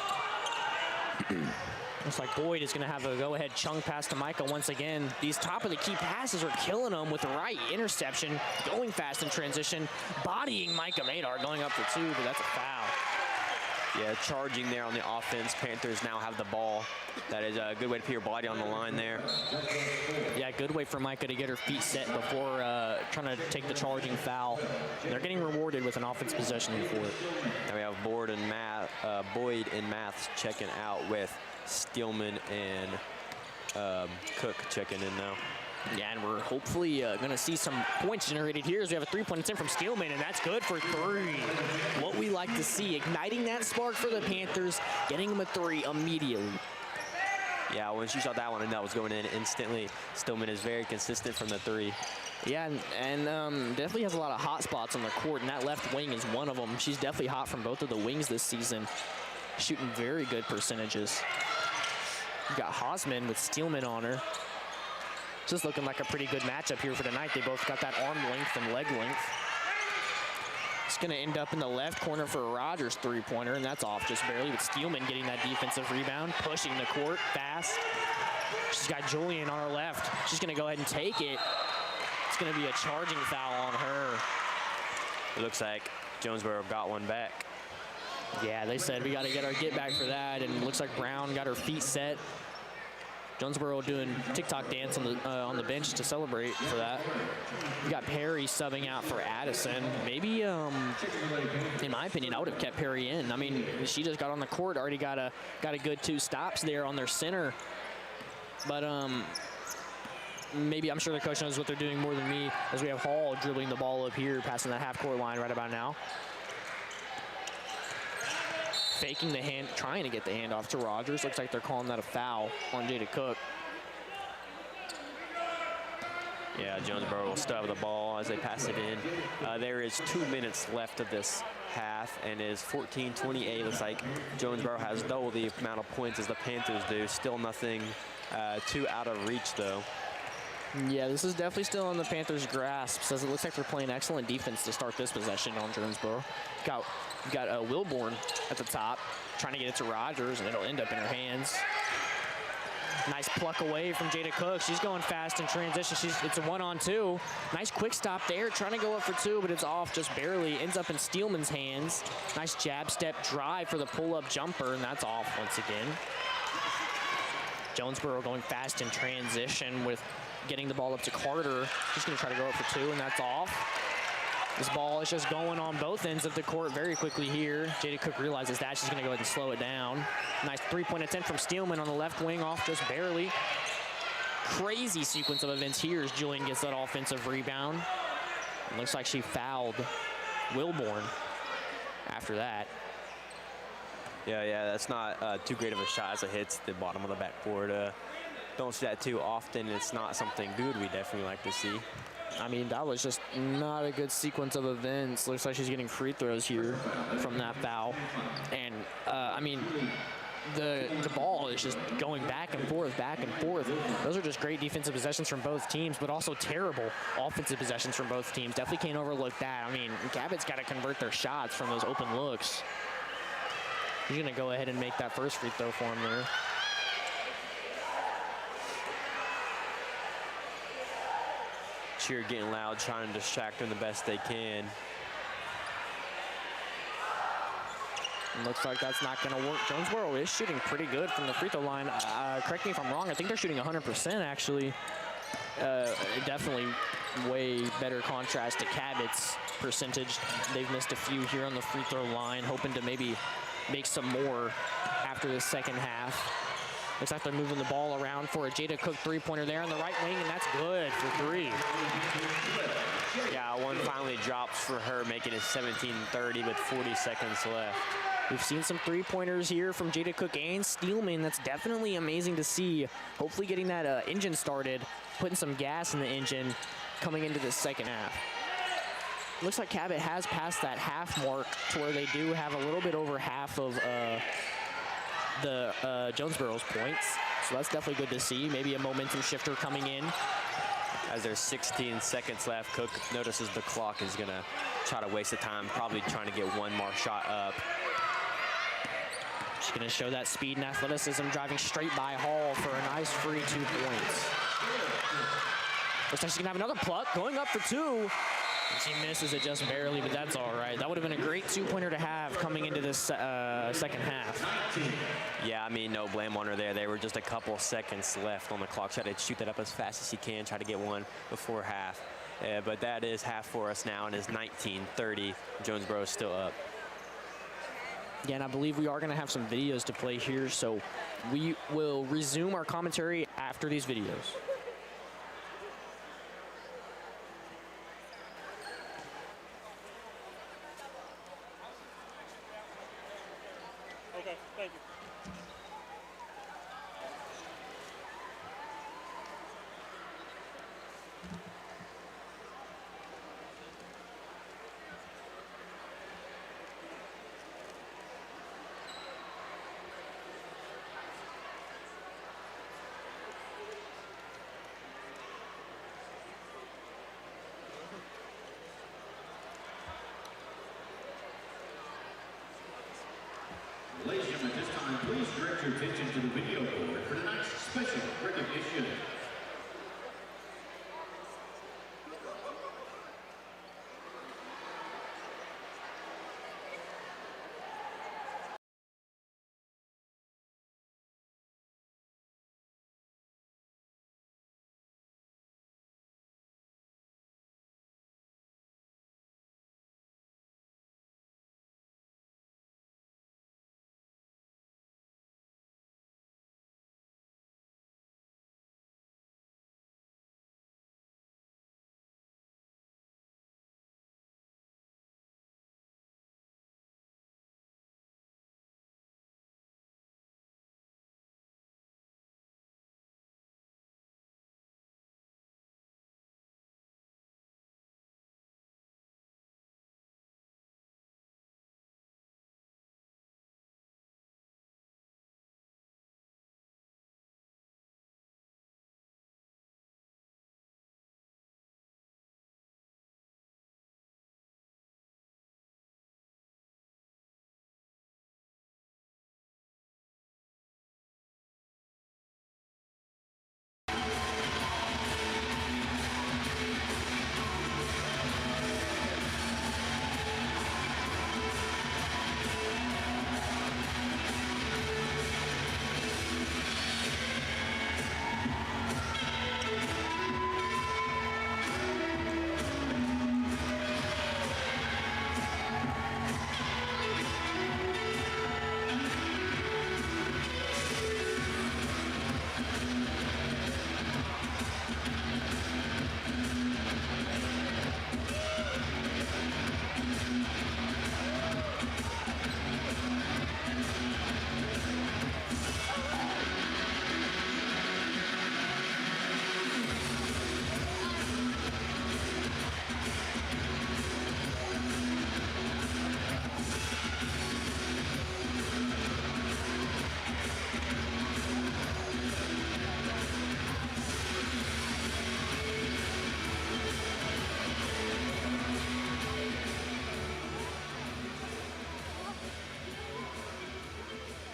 Looks like Boyd is going to have a go-ahead chunk pass to Micah once again. These top-of-the-key passes are killing them with the right interception, going fast in transition, bodying Micah Madar, going up for two, but that's a foul. Yeah, charging there on the offense. Panthers now have the ball. That is a good way to put your body on the line there. Yeah, good way for Micah to get her feet set before trying to take the charging foul. They're getting rewarded with an offense possession for it. And we have Boyd and Maths checking out with Stillman and Cook checking in now. Yeah, and we're hopefully going to see some points generated here as we have a three-point attempt from Steelman, and that's good for three. What we like to see, igniting that spark for the Panthers, getting them a three immediately. Yeah, when she shot that one and that was going in instantly, Stillman is very consistent from the three. Yeah, and definitely has a lot of hot spots on the court, and that left wing is one of them. She's definitely hot from both of the wings this season, shooting very good percentages. You got Hausman with Steelman on her. Just looking like a pretty good matchup here for tonight. They both got that arm length and leg length. It's going to end up in the left corner for Rogers' three-pointer, and that's off just barely, with Steelman getting that defensive rebound, pushing the court fast. She's got Julian on her left. She's going to go ahead and take it. It's going to be a charging foul on her. It looks like Jonesboro got one back. Yeah, they said we got to get our get back for that, and it looks like Brown got her feet set. Jonesboro doing TikTok dance on the bench to celebrate for that. We got Perry subbing out for Addison. Maybe, in my opinion, I would have kept Perry in. I mean, she just got on the court, already got a good 2 stops there on their center. But maybe I'm sure the coach knows what they're doing more than me, as we have Hall dribbling the ball up here, passing that half-court line right about now. Faking the hand, trying to get the handoff to Rogers. Looks like they're calling that a foul on Jada Cook. Yeah, Jonesboro will still have the ball as they pass it in. There is 2 minutes left of this half, and it is 14-28. Looks like Jonesboro has double the amount of points as the Panthers do. Still nothing too out of reach, though. Yeah, this is definitely still in the Panthers' grasp, as it looks like they're playing excellent defense to start this possession on Jonesboro. We've got Wilborn at the top, trying to get it to Rogers, and it'll end up in her hands. Nice pluck away from Jada Cook. She's going fast in transition. It's a 1-on-2. Nice quick stop there, trying to go up for 2, but it's off just barely. Ends up in Steelman's hands. Nice jab step drive for the pull-up jumper, and that's off once again. Jonesboro going fast in transition with getting the ball up to Carter. She's going to try to go up for 2, and that's off. This ball is just going on both ends of the court very quickly here. Jada Cook realizes that. She's going to go ahead and slow it down. Nice three-point attempt from Steelman on the left wing, off just barely. Crazy sequence of events here as Julian gets that offensive rebound. It looks like she fouled Wilborn after that. Yeah, that's not too great of a shot as it hits the bottom of the backboard. Don't see that too often. It's not something good we definitely like to see. I mean, that was just not a good sequence of events. Looks like she's getting free throws here from that foul. And, I mean, the ball is just going back and forth, back and forth. Those are just great defensive possessions from both teams, but also terrible offensive possessions from both teams. Definitely can't overlook that. I mean, Cabot's got to convert their shots from those open looks. He's going to go ahead and make that first free throw for him there. Cheer getting loud, trying to distract them the best they can. And looks like that's not going to work. Jonesboro is shooting pretty good from the free throw line. Correct me if I'm wrong. I think they're shooting 100% actually. Definitely way better contrast to Cabot's percentage. They've missed a few here on the free throw line, hoping to maybe make some more after the second half. Looks like they're moving the ball around for a Jada Cook three-pointer there on the right wing, and that's good for 3. Yeah, one finally drops for her, making it 17-30 with 40 seconds left. We've seen some three-pointers here from Jada Cook and Steelman. That's definitely amazing to see. Hopefully getting that engine started, putting some gas in the engine coming into the second half. Looks like Cabot has passed that half mark to where they do have a little bit over half of Jonesboro's points. So that's definitely good to see. Maybe a momentum shifter coming in. As there's 16 seconds left, Cook notices the clock is gonna try to waste the time, probably trying to get one more shot up. She's gonna show that speed and athleticism, driving straight by Hall for a nice free 2 points. Looks like she's gonna have another pluck, going up for 2. She misses it just barely, but that's all right. That would have been a great 2-pointer to have coming into this second half. Yeah, I mean, no blame on her there. There were just a couple seconds left on the clock. Try to shoot that up as fast as she can, try to get one before half. But that is half for us now, and is 19-30. Jonesboro is still up. Yeah, and I believe we are going to have some videos to play here, so we will resume our commentary after these videos. Okay, thank you. Ladies and gentlemen, at this time, please direct your attention to the video board for tonight's special recognition.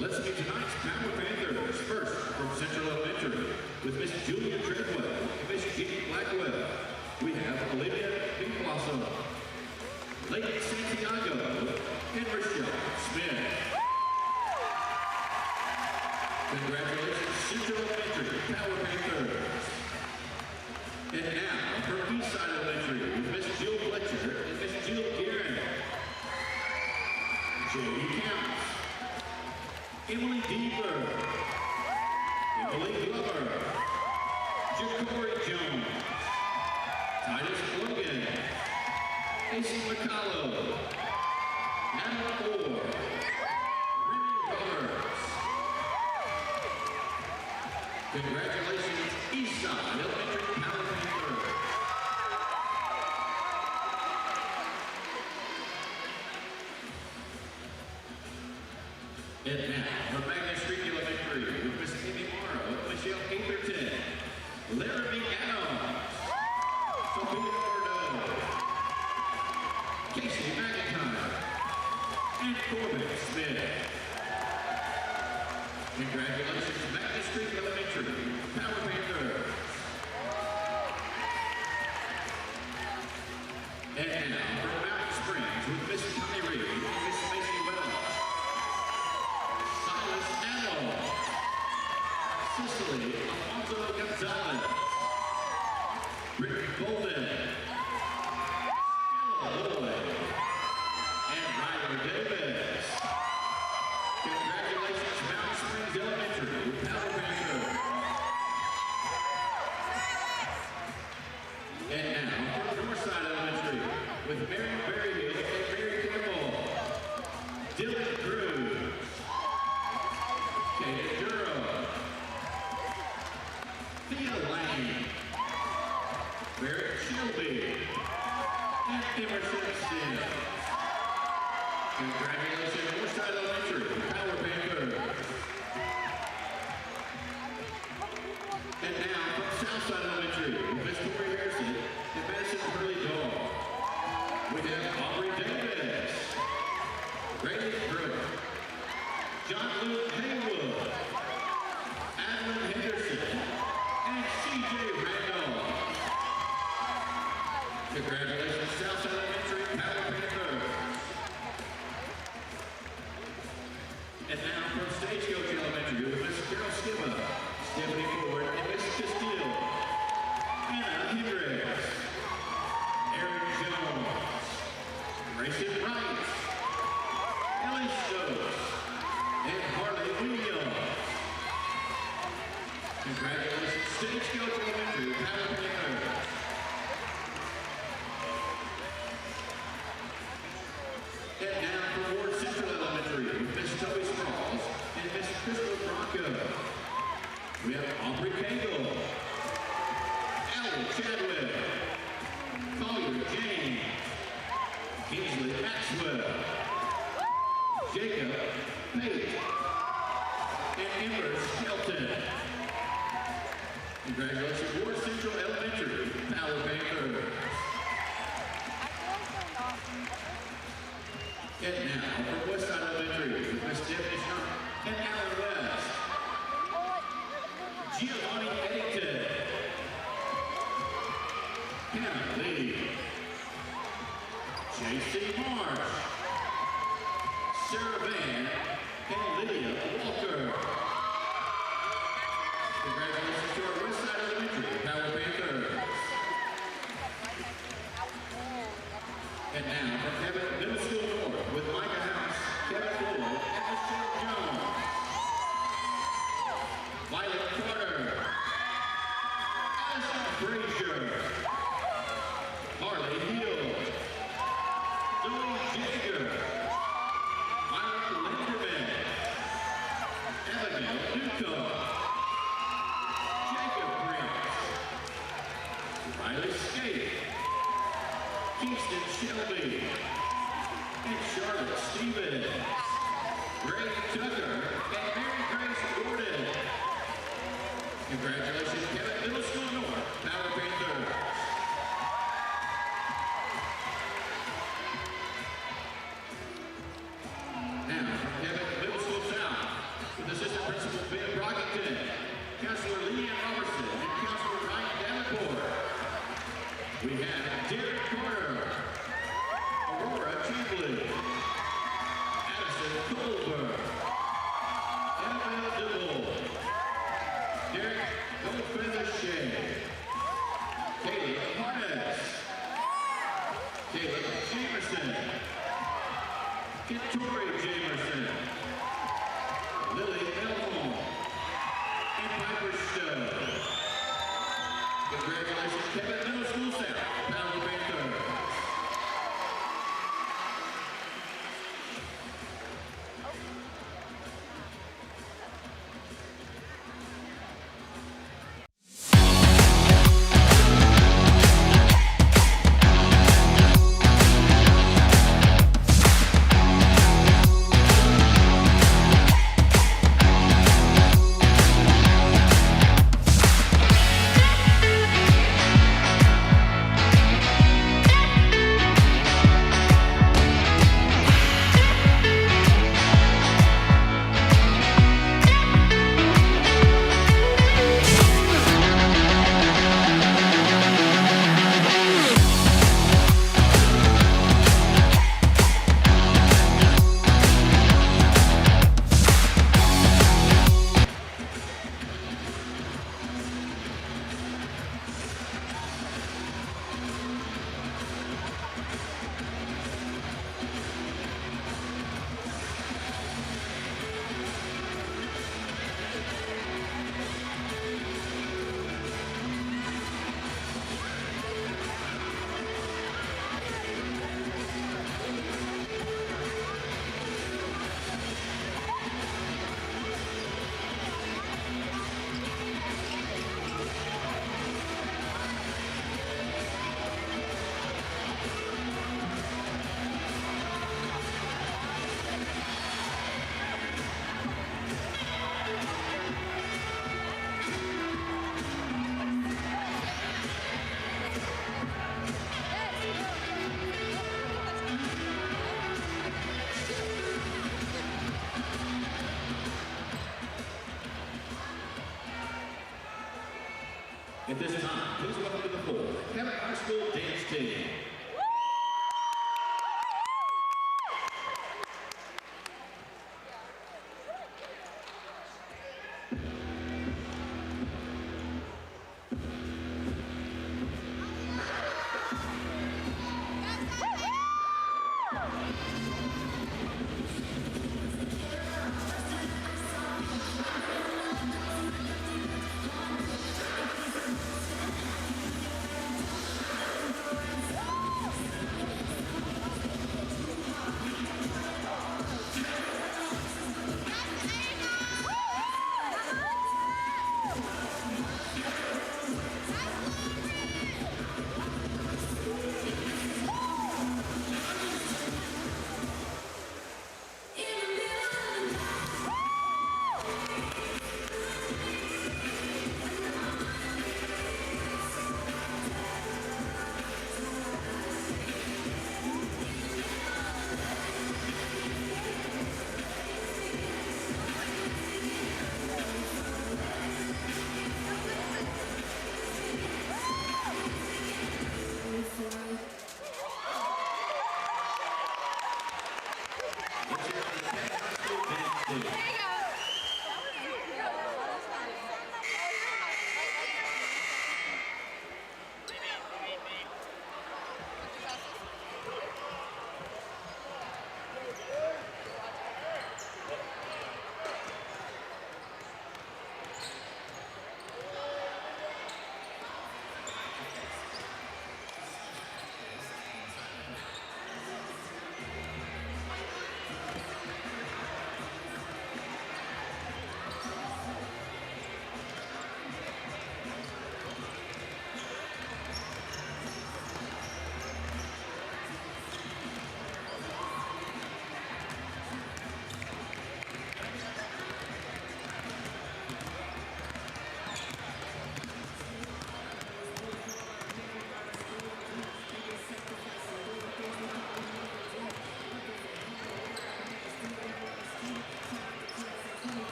Let's meet tonight's Cabot Panthers. First, from Central Elementary, with Miss Julia Treadwell and Miss Jeannie Blackwell, we have Olivia Pink Blossom, Lady Santiago, and Rochelle Smith. Congratulations, Central Elementary, Cabot Panthers. And now, from Eastside Elementary, with Miss Jill Fletcher and Miss Jill Gearing, J.D. Counts, Emily Deaver, Emily Glover, Ja'Cory Jones, Titus Logan, AC McCullough, Adam Orr, Remy Roberts. Congratulations, Eastside Elementary Cabot Panthers. And now, from Magna Street Elementary, with Miss Amy Morrow, Michelle Atherton, Laramie Adams, Sophia Bordeaux, Casey McIntyre, and Corbin Smith. Congratulations, Magna Street Elementary, Cabot Panthers. And now, from Mountain Springs, with Miss Connie Reed and Miss Macy Wells, Cicely Alfonso Gonzalez, Rick Bolden, Stella Lloyd, and Ryder Davis. Congratulations, Mountain Springs Elementary, Cabot Panthers. And now, from Northside Elementary, with Mary Berryhill and Mary Campbell, Dylan Cruz, Congratulations, Northside Elementary, Power Panthers. And now from Southside Elementary, Miss Tori Harrison and Madison Hurley Dog. We have Aubrey Davis, Grady Brooke, John Luke Haywood, Adeline Henderson, and CJ Randolph. Congratulations, Southside Elementary, Power Panthers. And now from Stagecoach Elementary with Miss Carol Skiba, Stephanie Ford, and Miss Castile, Anna Hendricks, Aaron Jones, Grayson Wright, Ellie Stokes, and Harley Williams. Congratulations, Stagecoach Elementary, Power Panthers. And now from Ward Central Elementary with Miss Toby Sprouls and Miss Crystal Bronco. We have Aubrey Cagle, Allie Chadwick, Collier James, Kingsley Maxwell, Jacob Pate, and Ember Skelton. Congratulations, Ward Central Elementary, Power Panthers. And now from Westside Elementary with Miss Stephanie Sharp and Alan West. Giovanni Eddington, Hannah Lee, J.C. Marsh, Sarah Van, and Lydia Walker. Congratulations to our Westside Elementary, Power Panthers. And now from Cabot Middle School North with Micah House, Kevin Floyd, and Michelle Jones. Violet Carter, Allison Frazier, Harley Hill, Zoe Jager, Myra Linderman, Abigail Newcomb, Jacob Prince, Riley Skate, Kingston Shelby, and Charlotte Stevens, Greg Tucker, and Mary Grace Gordon. Congratulations, Cabot Middle School North, Power Panthers. Now, from Cabot Middle School South, with Assistant Principal Ben Brockington, Counselor Leanne Robertson, and Counselor Ryan Davenport. We have Derek Carter, Aurora Chamberlain, Addison Goldberg, Annabelle Dibble, Derek Goldfeather Shea, Caleb Harness, Caleb Jamerson, Kentori Jamerson, Lily Elmore, and Piper Stowe. Congratulations, Cabot Middle School South, Power Panthers. At this time, please welcome to the floor, Cabot High School dance team.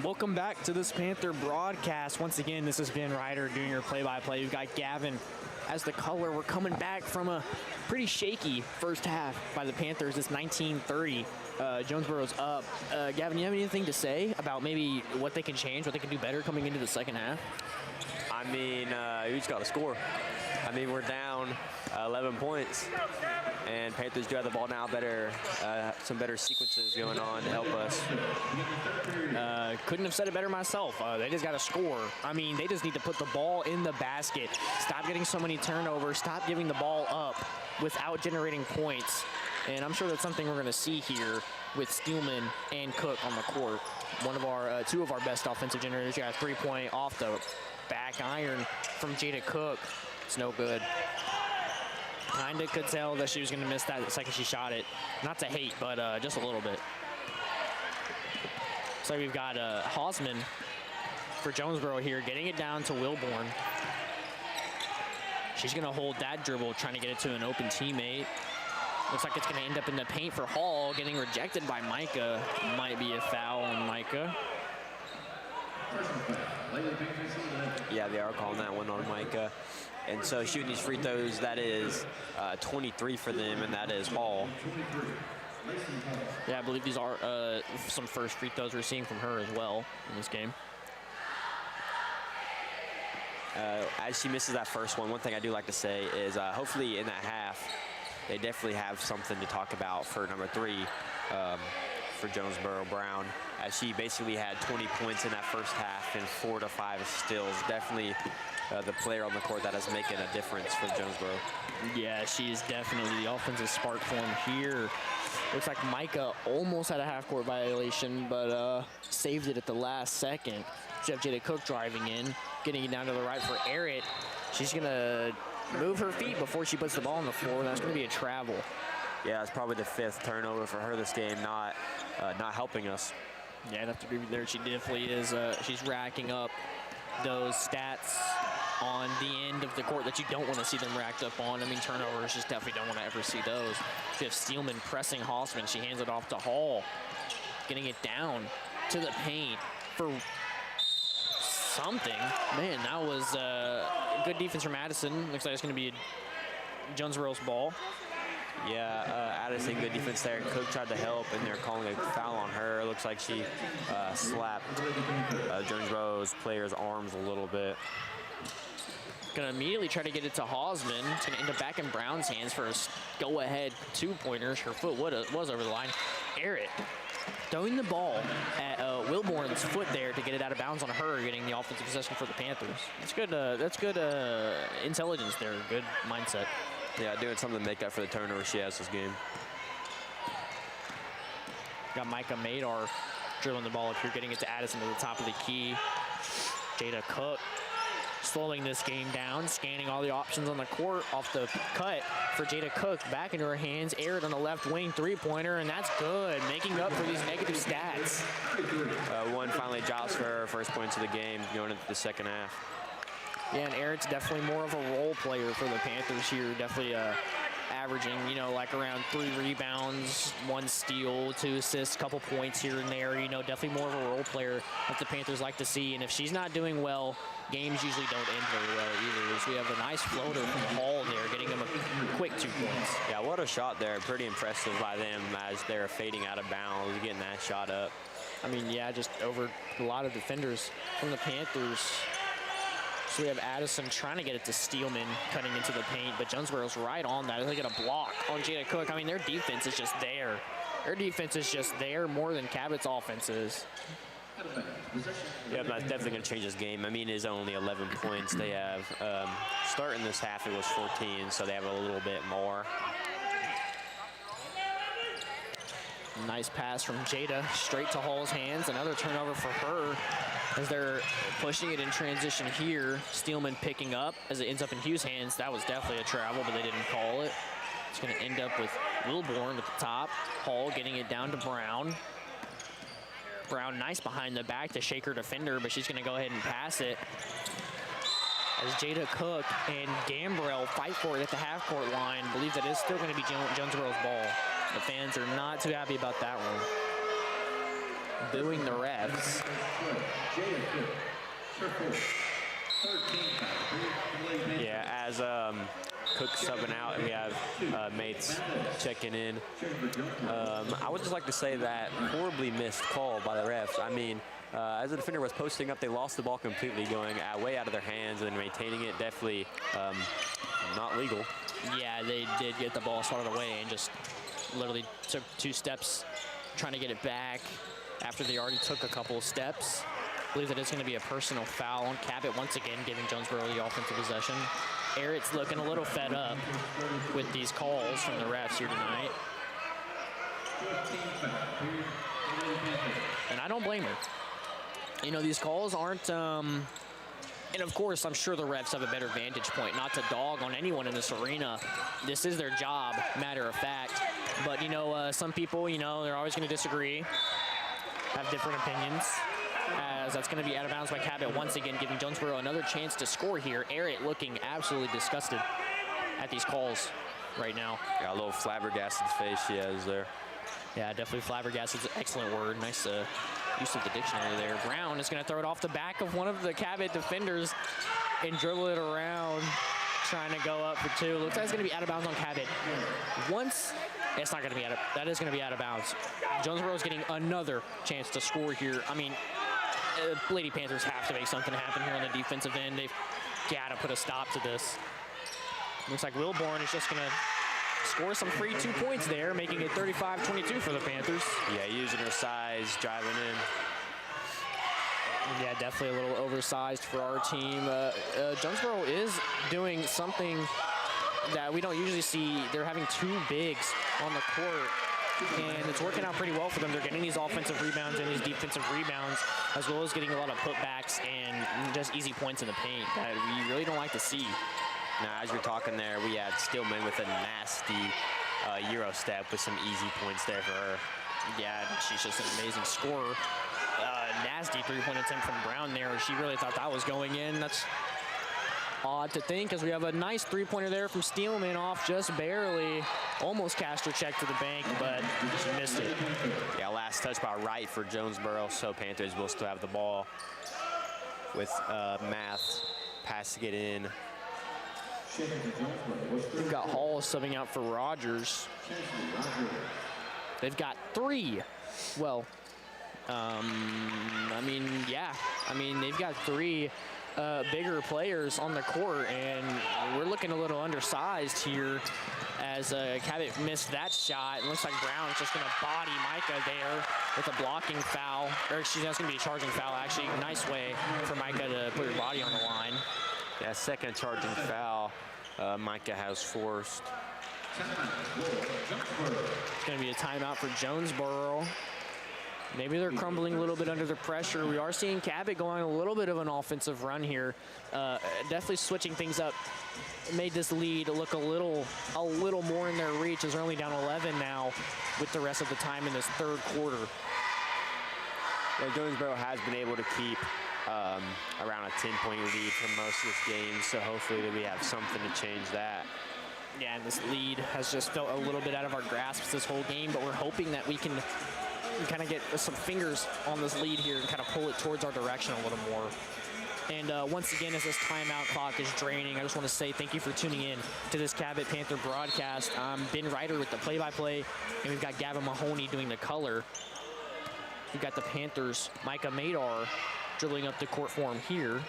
Welcome back to this Panther broadcast. Once again, this has been Ryder doing your play-by-play. We've got Gavin as the color. We're coming back from a pretty shaky first half by the Panthers. It's 19-30. Jonesboro's up. Gavin, you have anything to say about maybe what they can change, what they can do better coming into the second half? I mean, you just got to score. I mean, we're down 11 points, and Panthers do have the ball now. Some better sequences going on to help us. Couldn't have said it better myself. They just got to score. I mean, they just need to put the ball in the basket. Stop getting so many turnovers. Stop giving the ball up without generating points. And I'm sure that's something we're going to see here with Steelman and Cook on the court. Two of our best offensive generators. You got a three-point off the back iron from Jada Cook. It's no good. Kinda could tell that she was going to miss that the second she shot it. Not to hate, but just a little bit. So we've got Hausman for Jonesboro here, getting it down to Wilborn. She's going to hold that dribble, trying to get it to an open teammate. Looks like it's going to end up in the paint for Hall, getting rejected by Micah. Might be a foul on Micah. Yeah, they are calling that one on Micah. And so shooting these free throws, that is 23 for them, and that is Hall. Yeah, I believe these are some first free throws we're seeing from her as well in this game. As she misses that first one thing I do like to say is hopefully in that half, they definitely have something to talk about for number 3 for Jonesboro Brown, as she basically had 20 points in that first half and 4 to 5 steals. Definitely the player on the court that is making a difference for Jonesboro. Yeah, she is definitely the offensive spark for him here. Looks like Micah almost had a half-court violation, but saved it at the last second. So you have Jada Cook driving in, getting it down to the right for Errett. She's going to move her feet before she puts the ball on the floor, and that's going to be a travel. Yeah, it's probably the 5th turnover for her this game, not helping us. Yeah, I'd have to agree with there. She definitely is. She's racking up those stats on the end of the court that you don't want to see them racked up on. I mean, turnovers, just definitely don't want to ever see those. So you have Steelman pressing Hausman. She hands it off to Hall, getting it down to the paint for something. Man, that was good defense from Addison. Looks like it's going to be Jonesboro's ball. Yeah, Addison, good defense there. Cook tried to help, and they're calling a foul on her. It looks like she slapped Jonesboro's player's arms a little bit. Gonna immediately try to get it to Hausman. It's gonna end up back in Brown's hands for a go-ahead 2-pointers. Her foot was over the line. Errett throwing the ball at Wilborn's foot there to get it out of bounds on her, getting the offensive possession for the Panthers. That's good. That's good intelligence there. Good mindset. Yeah, doing something to make up for the turnover she has this game. Got Micah Madar dribbling the ball up here, getting it to Addison to the top of the key. Jada Cook slowing this game down, scanning all the options on the court. Off the cut for Jada Cook, back into her hands. Errett on the left wing, 3-pointer, and that's good, making up for these negative stats. One finally drops for her first points of the game going into the second half. Yeah, and Errett's definitely more of a role player for the Panthers here. Definitely averaging, like around 3 rebounds, 1 steal, 2 assists, couple points here and there. Definitely more of a role player that the Panthers like to see. And if she's not doing well, games usually don't end very well either. So we have a nice floater from Hall there, getting them a quick 2 points. Yeah, what a shot there. Pretty impressive by them as they're fading out of bounds, getting that shot up. I mean, yeah, just over a lot of defenders from the Panthers. So we have Addison trying to get it to Steelman, cutting into the paint, but Jonesboro's right on that. They get a block on Jada Cook. I mean, their defense is just there. Their defense is just there more than Cabot's offense is. Yeah, that's definitely going to change this game. I mean, it's only 11 points. They have, starting this half, it was 14, so they have a little bit more. Nice pass from Jada, straight to Hall's hands. Another turnover for her as they're pushing it in transition here. Steelman picking up as it ends up in Hughes' hands. That was definitely a travel, but they didn't call it. It's going to end up with Wilborn at the top. Hall getting it down to Brown. Brown nice behind the back to shake her defender, but she's going to go ahead and pass it. As Jada Cook and Gambrell fight for it at the half-court line. Believe that is still going to be Jonesboro's ball. The fans are not too happy about that one. Booing the refs. Yeah, as Cook's subbing out and we have mates checking in. I would just like to say that horribly missed call by the refs. I mean, as the defender was posting up, they lost the ball completely, going way out of their hands and maintaining it. Definitely not legal. Yeah, they did get the ball swatted away and just literally took 2 steps trying to get it back after they already took a couple of steps. I believe that it's going to be a personal foul on Cabot once again, giving Jonesboro the offensive possession. Errett's looking a little fed up with these calls from the refs here tonight. And I don't blame her. You know, these calls aren't, and of course, I'm sure the refs have a better vantage point, not to dog on anyone in this arena. This is their job, matter of fact. But, you know, some people, you know, they're always going to disagree, have different opinions. As that's going to be out of bounds by Cabot once again, giving Jonesboro another chance to score here. Eric looking absolutely disgusted at these calls right now. Got a little flabbergasted face she has there. Yeah, definitely flabbergasted. Excellent word. Nice use of the dictionary there. Brown is going to throw it off the back of one of the Cabot defenders and dribble it around, trying to go up for two. Looks like it's going to be out of bounds on Cabot. Once, it's not going to be out of, that is going to be out of bounds. Jonesboro is getting another chance to score here. I mean, Lady Panthers have to make something happen here on the defensive end. They've got to put a stop to this. Looks like Wilborn is just going to score some free 2 points there, making it 35-22 for the Panthers. Yeah, using her size, driving in. Yeah, definitely a little oversized for our team. Jonesboro is doing something that we don't usually see. They're having two bigs on the court, and it's working out pretty well for them. They're getting these offensive rebounds and these defensive rebounds, as well as getting a lot of putbacks and just easy points in the paint that we really don't like to see. Now, as you're talking there, we had Stillman with a nasty Euro step with some easy points there for her. Yeah, she's just an amazing scorer. Nasty three-point attempt from Brown there. She really thought that was going in. That's odd to think, because we have a nice three-pointer there from Steelman off just barely. Almost cast her check to the bank, but she missed it. Yeah, last touch by Wright for Jonesboro, so Panthers will still have the ball with Math passing it in. We've got Hall subbing out for Rogers. They've got three. Well, I mean, yeah. I mean, they've got three bigger players on the court, and we're looking a little undersized here as Cabot missed that shot. It looks like Brown's just going to body Micah there with a blocking foul. Or excuse me, that's going to be a charging foul, actually. Nice way for Micah to put her body on the line. Yeah, second charging foul Micah has forced. It's going to be a timeout for Jonesboro. Maybe they're crumbling a little bit under the pressure. We are seeing Cabot going a little bit of an offensive run here. Definitely switching things up. Made this lead look a little more in their reach, as they're only down 11 now with the rest of the time in this third quarter. Yeah, Jonesboro has been able to keep around a 10-point lead for most of this game, so hopefully that we have something to change that. Yeah, and this lead has just felt a little bit out of our grasp this whole game, but we're hoping that we can kind of get some fingers on this lead here and kind of pull it towards our direction a little more. And once again, as this timeout clock is draining, I just want to say thank you for tuning in to this Cabot Panther broadcast. I'm Ben Ryder with the play-by-play, and we've got Gavin Mahoney doing the color. We've got the Panthers' Micah Madar dribbling up the court for him here.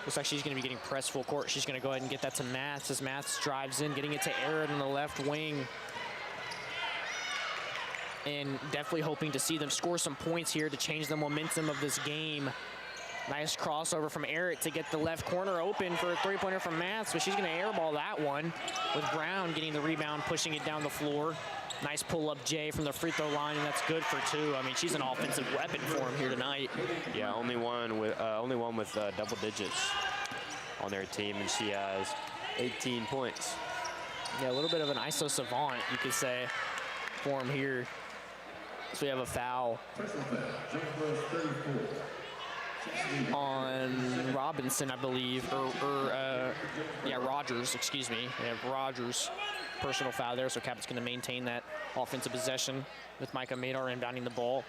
Looks like she's going to be getting pressed full court. She's going to go ahead and get that to Maths as Maths drives in, getting it to Aaron on the left wing. And definitely hoping to see them score some points here to change the momentum of this game. Nice crossover from Eric to get the left corner open for a three-pointer from Maths, but she's going to airball that one, with Brown getting the rebound, pushing it down the floor. Nice pull-up Jay from the free throw line, and that's good for two. I mean, she's an offensive weapon for him here tonight. Yeah, only one with double digits on their team, and she has 18 points. Yeah, a little bit of an ISO savant, you could say, for him here. So we have a foul on Robinson, I believe, yeah, Rogers, excuse me. We have Rogers, personal foul there, so Cabot's going to maintain that offensive possession with Micah Madar inbounding the ball.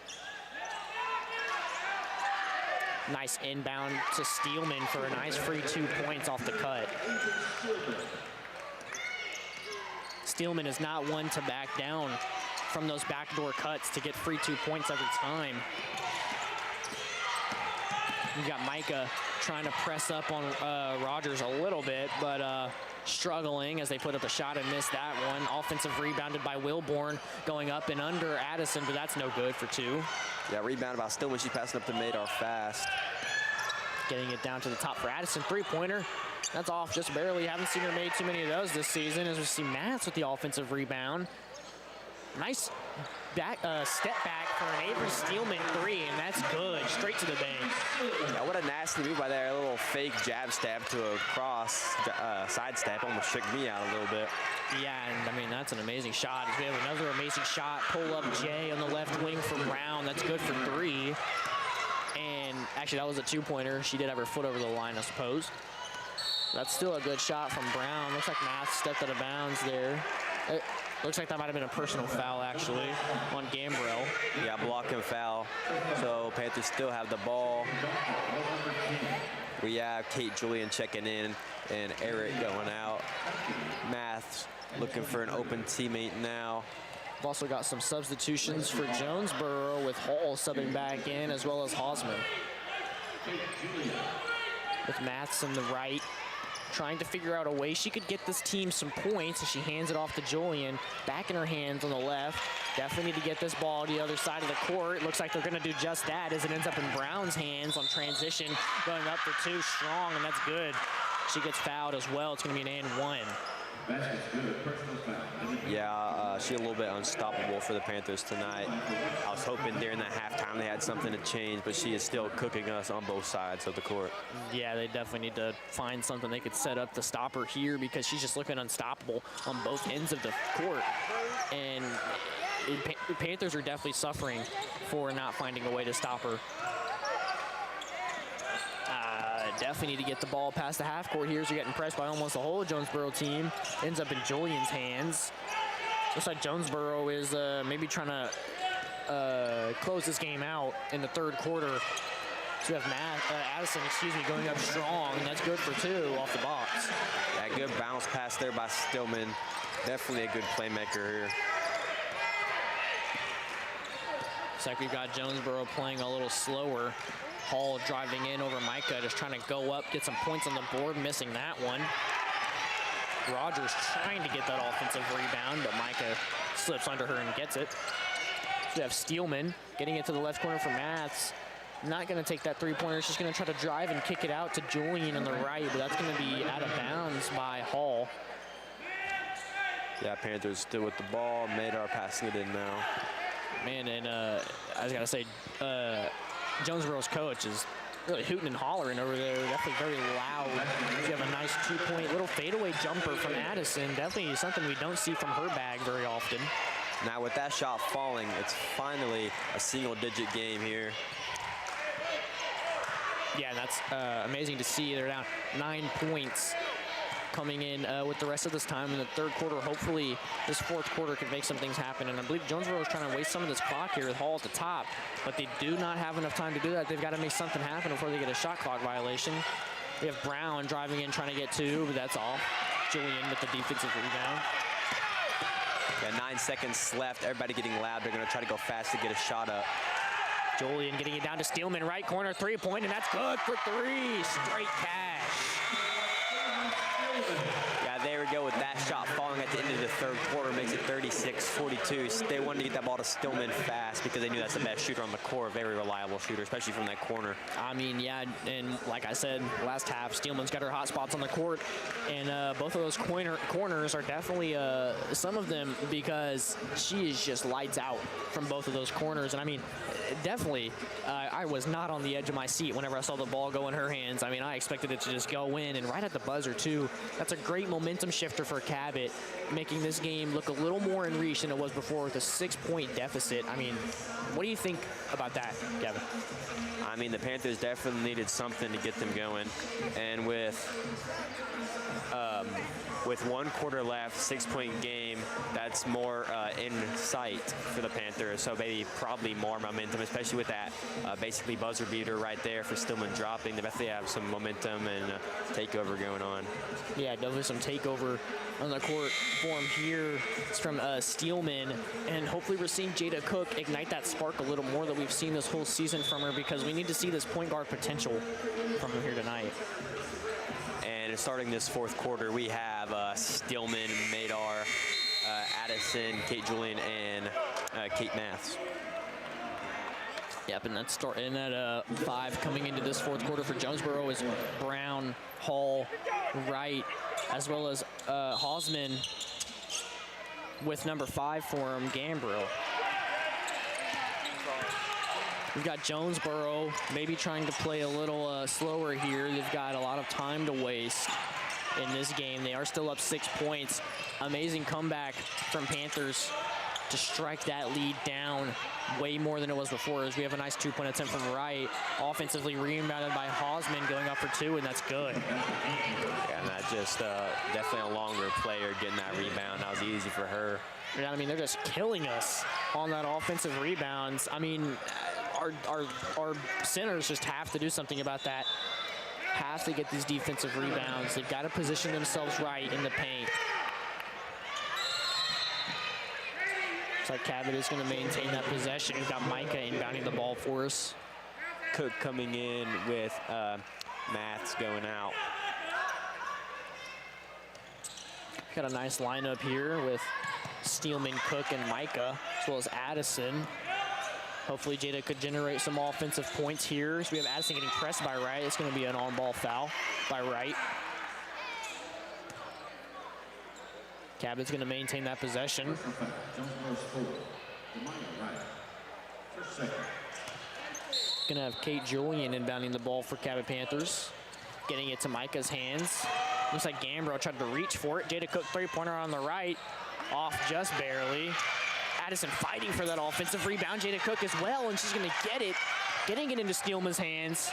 Nice inbound to Steelman for a nice free 2 points off the cut. Steelman is not one to back down from those backdoor cuts to get free 2 points every time. You've got Micah trying to press up on Rogers a little bit, but struggling as they put up a shot and missed that one. Offensive rebounded by Wilborn, going up and under Addison, but that's no good for two. Yeah, rebounded by Stillman. She's passing up to Madar fast. Getting it down to the top for Addison. Three-pointer. That's off just barely. Haven't seen her made too many of those this season, as we see Matz with the offensive rebound. Nice step back for an Avery Steelman 3, and that's good. Straight to the bank. Yeah, what a nasty move by there. A little fake jab stab to a cross side step. Almost shook me out a little bit. Yeah, and I mean, that's an amazing shot. We have another amazing shot. Pull up Jay on the left wing from Brown. That's good for 3. And actually, that was a 2-pointer. She did have her foot over the line, I suppose. That's still a good shot from Brown. Looks like Math stepped out of bounds there. It looks like that might have been a personal foul, actually, on Gambrell. Yeah, block and foul. So Panthers still have the ball. We have Kate Julian checking in and Eric going out. Math looking for an open teammate now. We've also got some substitutions for Jonesboro with Hall subbing back in, as well as Hausman. With Maths on the right, trying to figure out a way she could get this team some points as she hands it off to Julian. Back in her hands on the left. Definitely need to get this ball to the other side of the court. Looks like they're going to do just that as it ends up in Brown's hands on transition. Going up for 2 strong, and that's good. She gets fouled as well. It's going to be an and 1. Yeah, she's a little bit unstoppable for the Panthers tonight. I was hoping during that halftime they had something to change, but she is still cooking us on both sides of the court. Yeah, they definitely need to find something they could set up to stop her here, because she's just looking unstoppable on both ends of the court. And the Panthers are definitely suffering for not finding a way to stop her. Definitely need to get the ball past the half court here. So you're getting pressed by almost the whole Jonesboro team. Ends up in Julian's hands. Looks like Jonesboro is maybe trying to close this game out in the 3rd quarter. So we have Addison, going up strong. And that's good for 2 off the box. Yeah, good bounce pass there by Stillman. Definitely a good playmaker here. Looks like we've got Jonesboro playing a little slower. Hall driving in over Micah, just trying to go up, get some points on the board, missing that one. Rogers trying to get that offensive rebound, but Micah slips under her and gets it. So we have Steelman getting it to the left corner for Maths. Not going to take that 3-pointer. She's going to try to drive and kick it out to Julian on the right, but that's going to be out of bounds by Hall. Yeah, Panthers still with the ball. Madar passing it in now. Man, and I was going to say, Jonesboro's coach is really hooting and hollering over there. Definitely very loud. You have a nice 2-point little fadeaway jumper from Addison. Definitely something we don't see from her bag very often. Now with that shot falling, it's finally a single-digit game here. Yeah, that's amazing to see. They're down 9 points coming in with the rest of this time in the 3rd quarter. Hopefully this 4th quarter can make some things happen. And I believe Jonesboro is trying to waste some of this clock here with Hall at the top, but they do not have enough time to do that. They've got to make something happen before they get a shot clock violation. We have Brown driving in, trying to get 2, but that's all. Julian with the defensive rebound. Yeah, 9 seconds left. Everybody getting loud. They're going to try to go fast to get a shot up. Julian getting it down to Steelman, right corner, 3-point, and that's good for 3. Straight cash. Yeah, there we go with that shot falling at the end of the 3rd quarter. Makes it 36-42. They wanted to get that ball to Stillman fast because they knew that's the best shooter on the court. Very reliable shooter, especially from that corner. I mean, yeah, and like I said, last half, Steelman's got her hot spots on the court, and both of those corners are definitely some of them, because she is just lights out from both of those corners. And I mean, definitely, I was not on the edge of my seat whenever I saw the ball go in her hands. I mean, I expected it to just go in, and right at the buzzer, too. That's a great momentum shifter for Cabot, making this game look a little more in reach than it was before with a 6-point deficit. I mean, what do you think about that, Kevin? I mean, the Panthers definitely needed something to get them going. And with 1 quarter left, 6-point game, that's more in sight for the Panthers. So maybe probably more momentum, especially with that basically buzzer beater right there for Stillman dropping. They definitely have some momentum and takeover going on. Yeah, definitely some takeover on the court form here. It's from Steelman, and hopefully we're seeing Jada Cook ignite that spark a little more that we've seen this whole season from her, because we need to see this point guard potential from her here tonight. And starting this 4th quarter, we have Stillman, Madar, Addison, Kate Julian, and Kate Maths. Yep, and that's 5 coming into this 4th quarter for Jonesboro is Brown, Hall, Wright, as well as Hausman. with number 5 for him, Gambro. We've got Jonesboro maybe trying to play a little slower here. They've got a lot of time to waste in this game. They are still up 6 points. Amazing comeback from Panthers to strike that lead down way more than it was before, as we have a nice 2-point attempt from Wright. Offensively rebounded by Hausman, going up for 2, and that's good. Yeah, and that just definitely a longer player getting that rebound. That was easy for her. Yeah, I mean, they're just killing us on that offensive rebounds. I mean, our centers just have to do something about that. Have to get these defensive rebounds. They've got to position themselves right in the paint. Looks like Cabot is going to maintain that possession. We've got Micah inbounding the ball for us. Cook coming in with Maths going out. Got a nice lineup here with Steelman, Cook, and Micah, as well as Addison. Hopefully Jada could generate some offensive points here. So we have Addison getting pressed by Wright. It's going to be an on-ball foul by Wright. Cabot's going to maintain that possession. Going to have Kate Julian inbounding the ball for Cabot Panthers. Getting it to Micah's hands. Looks like Gambro tried to reach for it. Jada Cook, 3-pointer on the right. Off just barely. Addison fighting for that offensive rebound. Jada Cook as well, and she's going to get it. Getting it into Steelman's hands.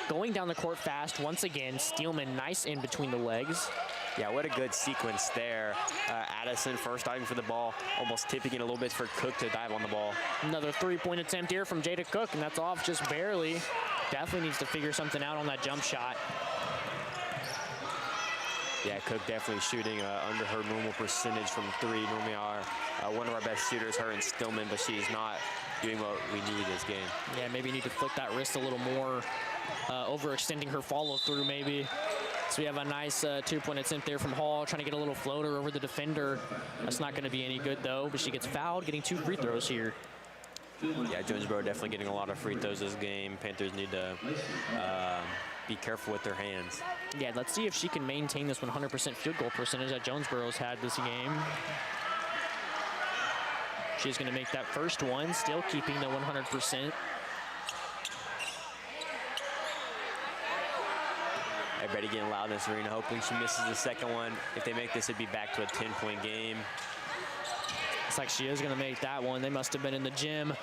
Going down the court fast once again. Steelman nice in between the legs. Yeah, what a good sequence there. Addison first diving for the ball, almost tipping it a little bit for Cook to dive on the ball. Another 3-point attempt here from Jada Cook, and that's off just barely. Definitely needs to figure something out on that jump shot. Yeah, Cook definitely shooting under her normal percentage from 3. Normally one of our best shooters, her and Stillman, but she's not doing what we need this game. Yeah, maybe need to flick that wrist a little more, overextending her follow through maybe. So we have a nice 2-point attempt there from Hall, trying to get a little floater over the defender. That's not going to be any good though, but she gets fouled, getting 2 free throws here. Yeah, Jonesboro definitely getting a lot of free throws this game. Panthers need to be careful with their hands. Yeah, let's see if she can maintain this 100% field goal percentage that Jonesboro's had this game. She's going to make that first one, still keeping the 100%. Everybody getting loud in this arena, hoping she misses the second one. If they make this, it'd be back to a 10-point game. Looks like she is going to make that one. They must have been in the gym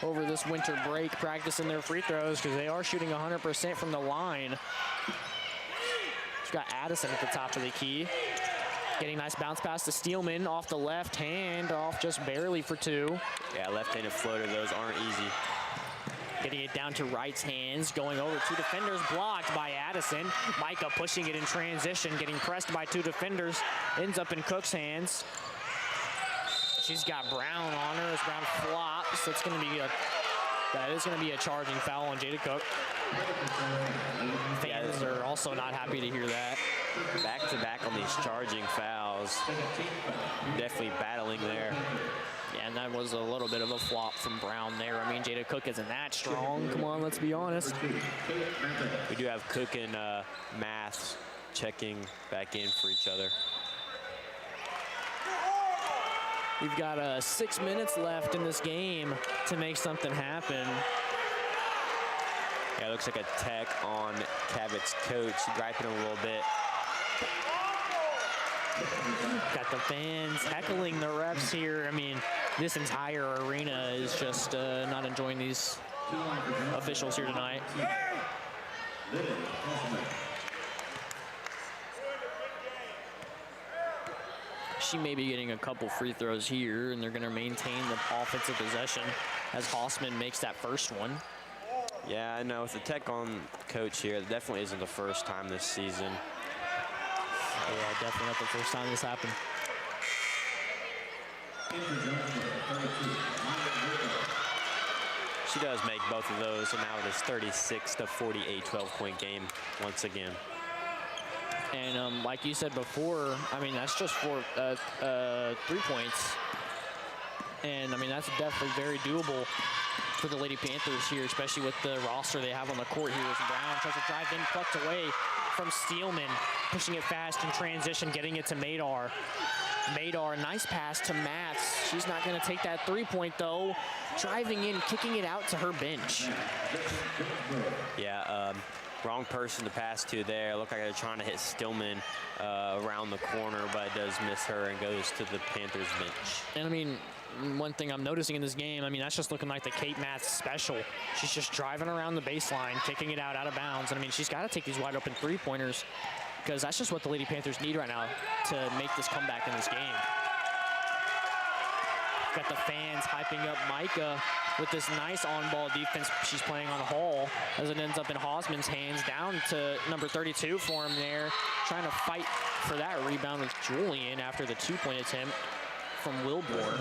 over this winter break practicing their free throws, because they are shooting 100% from the line. She's got Addison at the top of the key. Getting a nice bounce pass to Steelman off the left hand, off just barely for 2. Yeah, left-handed floater, those aren't easy. Getting it down to Wright's hands, going over 2 defenders, blocked by Addison. Micah pushing it in transition, getting pressed by 2 defenders, ends up in Cook's hands. She's got Brown on her as Brown flops. That is going to be a charging foul on Jada Cook. Fans are also not happy to hear that. Back-to-back on these charging fouls. Definitely battling there. Yeah, and that was a little bit of a flop from Brown there. I mean, Jada Cook isn't that strong. Come on, let's be honest. We do have Cook and Maths checking back in for each other. We've got 6 minutes left in this game to make something happen. Yeah, it looks like a tech on Cabot's coach, griping a little bit. Got the fans heckling the refs here. I mean, this entire arena is just not enjoying these officials here tonight. She may be getting a couple free throws here, and they're going to maintain the offensive possession as Hausman makes that first one. Yeah, I know. With the tech on coach here, it definitely isn't the first time this season. Yeah, definitely not the first time this happened. She does make both of those, and now it is 36-48, 12-point game once again. And like you said before, I mean, that's just for 3 points. And, I mean, that's definitely very doable for the Lady Panthers here, especially with the roster they have on the court here. As Brown tries to drive in, plucked away from Steelman, pushing it fast in transition, getting it to Madar. Madar, nice pass to Maths. She's not going to take that three-point, though. Driving in, kicking it out to her bench. Yeah, wrong person to pass to there. Looked like they're trying to hit Stillman around the corner, but it does miss her and goes to the Panthers bench. And I mean, one thing I'm noticing in this game, I mean, that's just looking like the Kate Maths special. She's just driving around the baseline, kicking it out of bounds. And I mean, she's got to take these wide open three-pointers because that's just what the Lady Panthers need right now to make this comeback in this game. Got the fans hyping up Micah with this nice on-ball defense she's playing on Hall as it ends up in Hausman's hands, down to number 32 for him there, trying to fight for that rebound with Julian after the two-point attempt from Wilborn.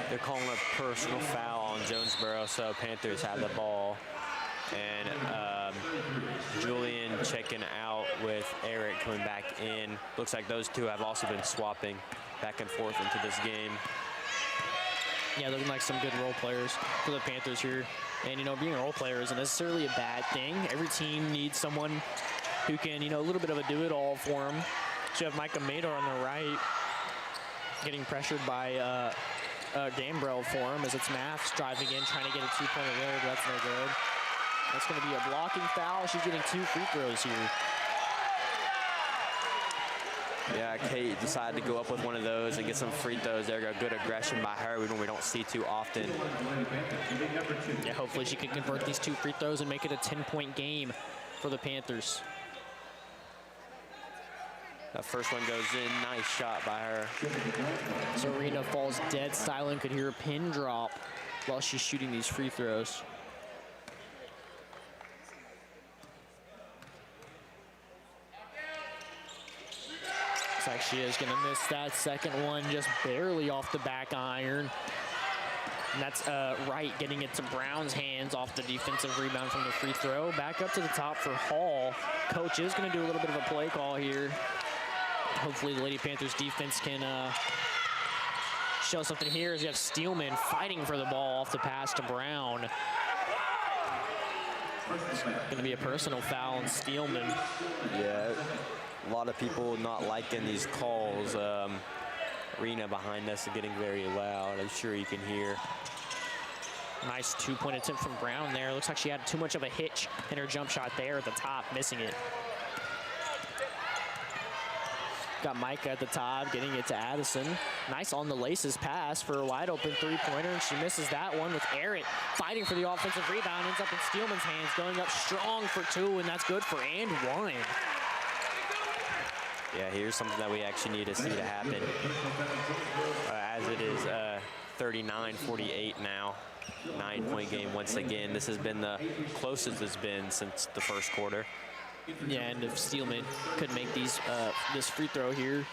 They're calling a personal foul on Jonesboro, so Panthers have the ball. And Julian checking out with Eric coming back in. Looks like those two have also been swapping back and forth into this game. Yeah, looking like some good role players for the Panthers here. And, you know, being a role player isn't necessarily a bad thing. Every team needs someone who can, you know, a little bit of a do-it-all for them. So you have Micah Madar on the right, getting pressured by Gambrell for him as it's Maths driving in, trying to get a two-pointer there, but that's no good. That's going to be a blocking foul. She's getting 2 free throws here. Yeah, Kate decided to go up with one of those and get some free throws there. Good aggression by her, we don't see too often. Yeah, hopefully she can convert these 2 free throws and make it a 10-point game for the Panthers. That first one goes in, nice shot by her. Serena falls dead silent, could hear a pin drop while she's shooting these free throws. Looks like she is gonna miss that second one, just barely off the back iron. And that's Wright getting it to Brown's hands off the defensive rebound from the free throw. Back up to the top for Hall. Coach is gonna do a little bit of a play call here. Hopefully the Lady Panthers defense can show something here as you have Steelman fighting for the ball off the pass to Brown. Gonna be a personal foul on Steelman. Yeah, a lot of people not liking these calls. Arena behind us is getting very loud. I'm sure you can hear. Nice two-point attempt from Brown there. Looks like she had too much of a hitch in her jump shot there at the top, missing it. Got Micah at the top, getting it to Addison. Nice on the laces pass for a wide open three-pointer, and she misses that one with Eric fighting for the offensive rebound. Ends up in Steelman's hands, going up strong for 2, and that's good for and 1. Yeah, here's something that we actually need to see to happen. As it is 39-48 now. 9-point game once again. This has been the closest it's been since the first quarter. Yeah, and if Steelman could make these this free throw here,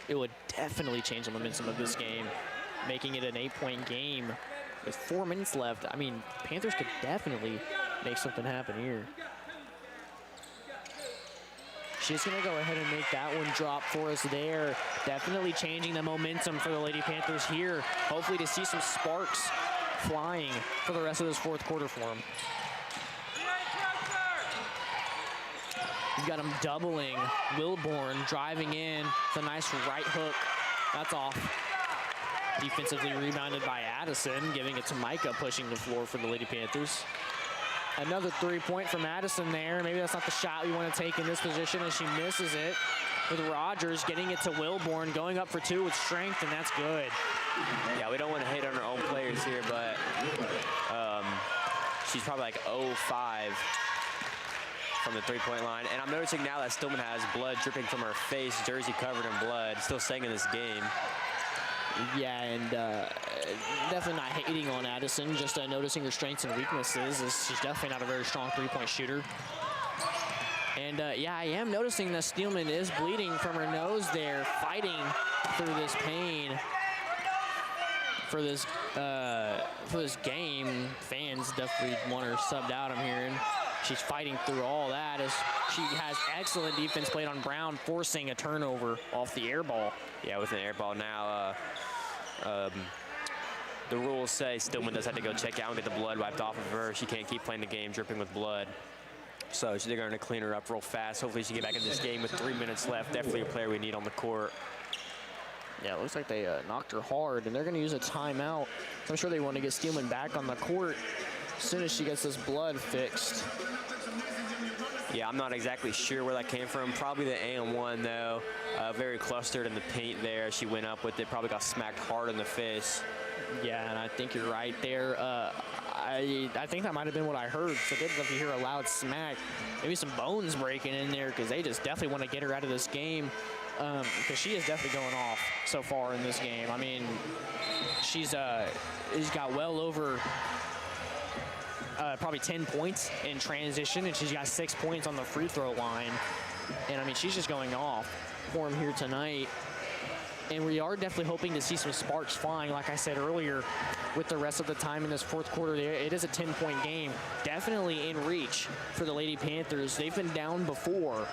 it would definitely change the momentum of this game, making it an 8-point game with 4 minutes left. I mean, Panthers could definitely make something happen here. She's gonna go ahead and make that one drop for us there. Definitely changing the momentum for the Lady Panthers here. Hopefully to see some sparks flying for the rest of this fourth quarter for them. You've got him doubling. Wilborn driving in. It's a nice right hook. That's off. Defensively rebounded by Addison, giving it to Micah, pushing the floor for the Lady Panthers. Another 3-point from Addison there. Maybe that's not the shot we want to take in this position as she misses it. With Rogers getting it to Wilborn, going up for 2 with strength, and that's good. Yeah, we don't want to hate on our own players here, but she's probably like 0-5 from the 3-point line. And I'm noticing now that Stillman has blood dripping from her face, jersey covered in blood, still staying in this game. Yeah, and definitely not hating on Addison, just noticing her strengths and weaknesses. She's definitely not a very strong 3-point shooter. And yeah, I am noticing that Steelman is bleeding from her nose there, fighting through this pain for this game. Fans definitely want her subbed out, I'm hearing. She's fighting through all that as she has excellent defense played on Brown, forcing a turnover off the air ball. Yeah, with an air ball now, the rules say Stillman does have to go check out and get the blood wiped off of her. She can't keep playing the game dripping with blood. So they're going to clean her up real fast. Hopefully she can get back in this game with 3 minutes left. Definitely a player we need on the court. Yeah, it looks like they knocked her hard, and they're going to use a timeout. I'm sure they want to get Steelman back on the court as soon as she gets this blood fixed. Yeah, I'm not exactly sure where that came from. Probably the AM1, though. Very clustered in the paint there. She went up with it, probably got smacked hard in the face. Yeah, and I think you're right there. I think that might have been what I heard. So good if you hear a loud smack, maybe some bones breaking in there, because they just definitely want to get her out of this game, because she is definitely going off so far in this game. I mean, she's got well over probably 10 points in transition, and she's got 6 points on the free throw line. And I mean, she's just going off for him here tonight. And we are definitely hoping to see some sparks flying, like I said earlier, with the rest of the time in this fourth quarter. It is a 10-point game, definitely in reach for the Lady Panthers. They've been down before.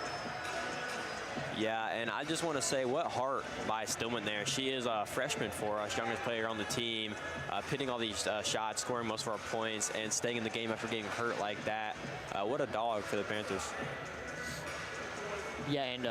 Yeah, and I just want to say what heart by Stillman there. She is a freshman for us, youngest player on the team, pitting all these shots, scoring most of our points, and staying in the game after getting hurt like that. What a dog for the Panthers. Yeah, and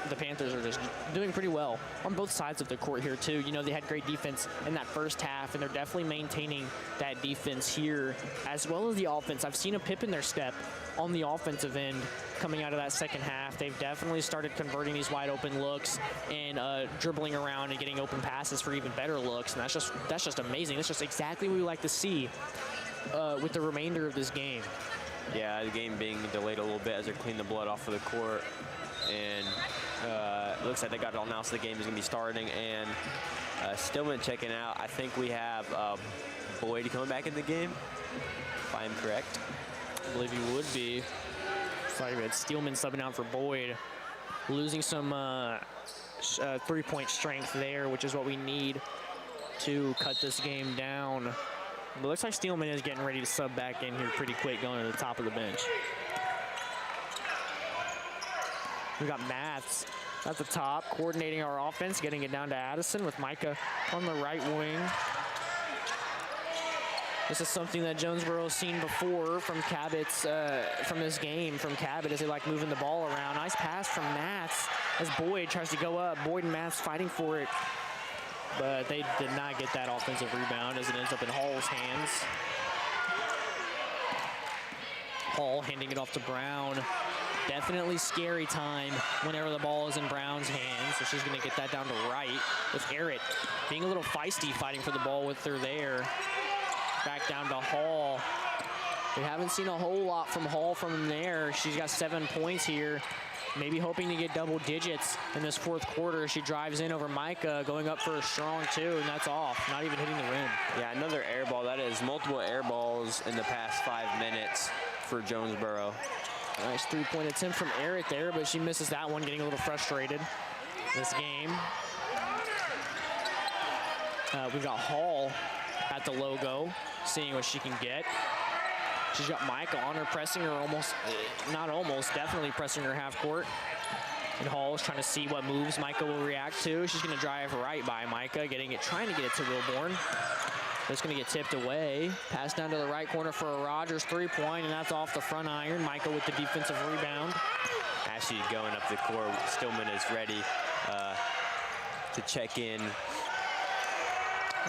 the Panthers are just doing pretty well on both sides of the court here, too. You know, they had great defense in that first half, and they're definitely maintaining that defense here, as well as the offense. I've seen a pip in their step on the offensive end coming out of that second half. They've definitely started converting these wide open looks and dribbling around and getting open passes for even better looks, and that's just amazing. That's just exactly what we like to see with the remainder of this game. Yeah, the game being delayed a little bit as they're cleaning the blood off of the court. And it looks like they got it all now, so the game is going to be starting. And Stillman checking out. I think we have Boyd coming back in the game, if I'm correct. I believe he would be. Sorry, we had Steelman subbing out for Boyd. Losing some three-point strength there, which is what we need to cut this game down. But it looks like Steelman is getting ready to sub back in here pretty quick, going to the top of the bench. We got Maths at the top, coordinating our offense, getting it down to Addison with Micah on the right wing. This is something that Jonesboro has seen before from Cabot's, from this game, from Cabot, as they like moving the ball around. Nice pass from Maths as Boyd tries to go up. Boyd and Maths fighting for it, but they did not get that offensive rebound as it ends up in Hall's hands. Hall handing it off to Brown. Definitely scary time whenever the ball is in Brown's hands. So she's going to get that down to right with Garrett being a little feisty, fighting for the ball with her there. Back down to Hall. We haven't seen a whole lot from Hall from there. She's got 7 points here. Maybe hoping to get double digits in this fourth quarter. She drives in over Micah, going up for a strong two, and that's off. Not even hitting the rim. Yeah, another air ball. That is multiple air balls in the past 5 minutes for Jonesboro. Nice three-point attempt from Eric there, but she misses that one, getting a little frustrated this game. We've got Hall at the logo, seeing what she can get. She's got Micah on her, pressing her definitely pressing her half court. And Hall is trying to see what moves Micah will react to. She's gonna drive right by Micah, trying to get it to Wilborn. It's gonna get tipped away. Pass down to the right corner for a Rogers three-point, and that's off the front iron. Micah with the defensive rebound. As she's going up the court, Stillman is ready to check in.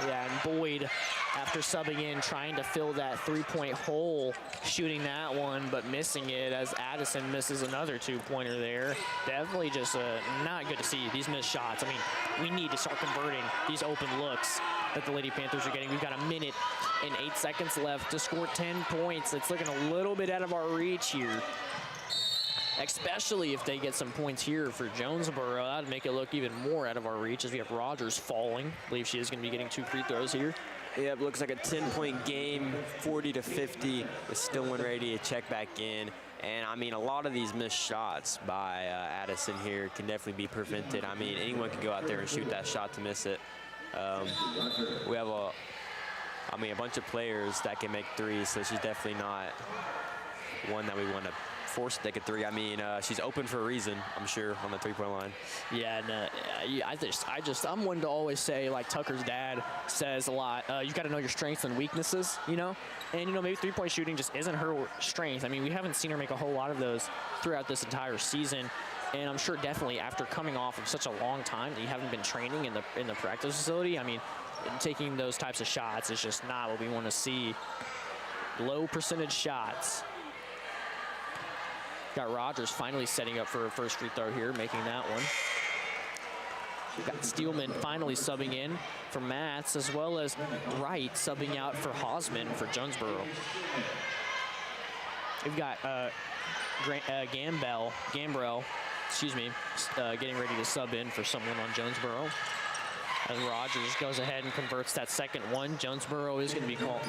Yeah, and Boyd, after subbing in, trying to fill that three-point hole, shooting that one, but missing it as Addison misses another two-pointer there. Definitely just not good to see these missed shots. I mean, we need to start converting these open looks that the Lady Panthers are getting. We've got a minute and 8 seconds left to score 10 points. It's looking a little bit out of our reach here, especially if they get some points here for Jonesboro. That'd make it look even more out of our reach as we have Rogers falling. I believe she is going to be getting 2 free throws here. Yeah, it looks like a 10-point game, 40-50, with Stillman ready to check back in. And, I mean, a lot of these missed shots by Addison here can definitely be prevented. I mean, anyone can go out there and shoot that shot to miss it. We have a bunch of players that can make threes, so she's definitely not one that we want to force to take a three. I mean, she's open for a reason, I'm sure, on the three-point line. Yeah, and I'm one to always say, like Tucker's dad says a lot, you got to know your strengths and weaknesses, you know? And, you know, maybe three-point shooting just isn't her strength. I mean, we haven't seen her make a whole lot of those throughout this entire season. And I'm sure definitely after coming off of such a long time that you haven't been training in the practice facility, I mean, taking those types of shots is just not what we want to see. Low percentage shots. Got Rogers finally setting up for a first free throw here, making that one. Got Steelman finally subbing in for Matz, as well as Wright subbing out for Hausman for Jonesboro. We've got Gambrell, getting ready to sub in for someone on Jonesboro. As Rogers goes ahead and converts that second one. Jonesboro is going to be called,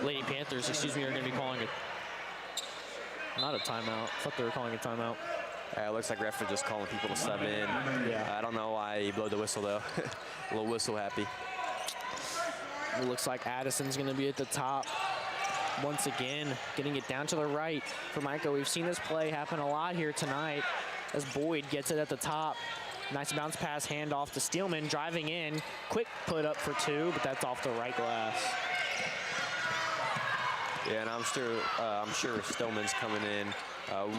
Lady Panthers, are going to be calling it, not a timeout. I thought they were calling a timeout. It looks like ref are just calling people to sub in. Yeah. I don't know why he blew the whistle, though. A little whistle happy. It looks like Addison's going to be at the top. Once again, getting it down to the right for Micah. We've seen this play happen a lot here tonight as Boyd gets it at the top. Nice bounce pass, handoff to Steelman, driving in. Quick put up for two, but that's off the right glass. Yeah, and I'm sure Stillman's coming in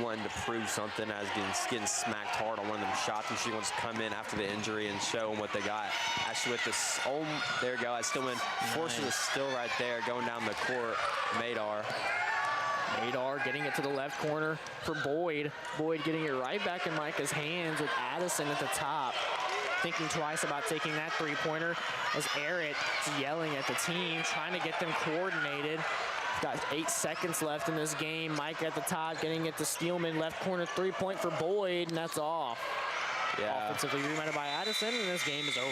wanting to prove something as getting smacked hard on one of them shots. And she wants to come in after the injury and show them what they got. Actually, with this, there you go. Stillman forces a still right there, going down the court. Madar getting it to the left corner for Boyd. Boyd getting it right back in Micah's hands with Addison at the top. Thinking twice about taking that three-pointer as Arrett is yelling at the team, trying to get them coordinated. Got 8 seconds left in this game. Micah at the top, getting it to Steelman. Left corner three-point for Boyd, and that's off. Yeah. Offensively rebounded by Addison, and this game is over.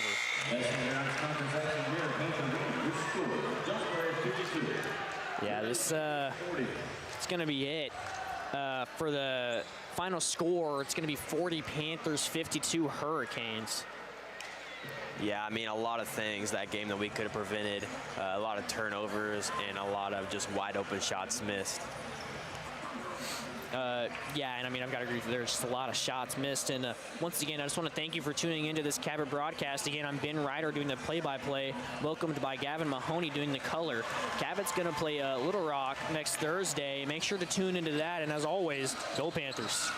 Yeah, this it's going to be it. For the final score, it's going to be 40 Panthers, 52 Hurricanes. Yeah, I mean, a lot of things that game that we could have prevented. A lot of turnovers and a lot of just wide open shots missed. Yeah, and I mean, I've got to agree, there's just a lot of shots missed. And once again, I just want to thank you for tuning into this Cabot broadcast. Again, I'm Ben Ryder doing the play-by-play, welcomed by Gavin Mahoney doing the color. Cabot's going to play Little Rock next Thursday. Make sure to tune into that. And as always, go Panthers.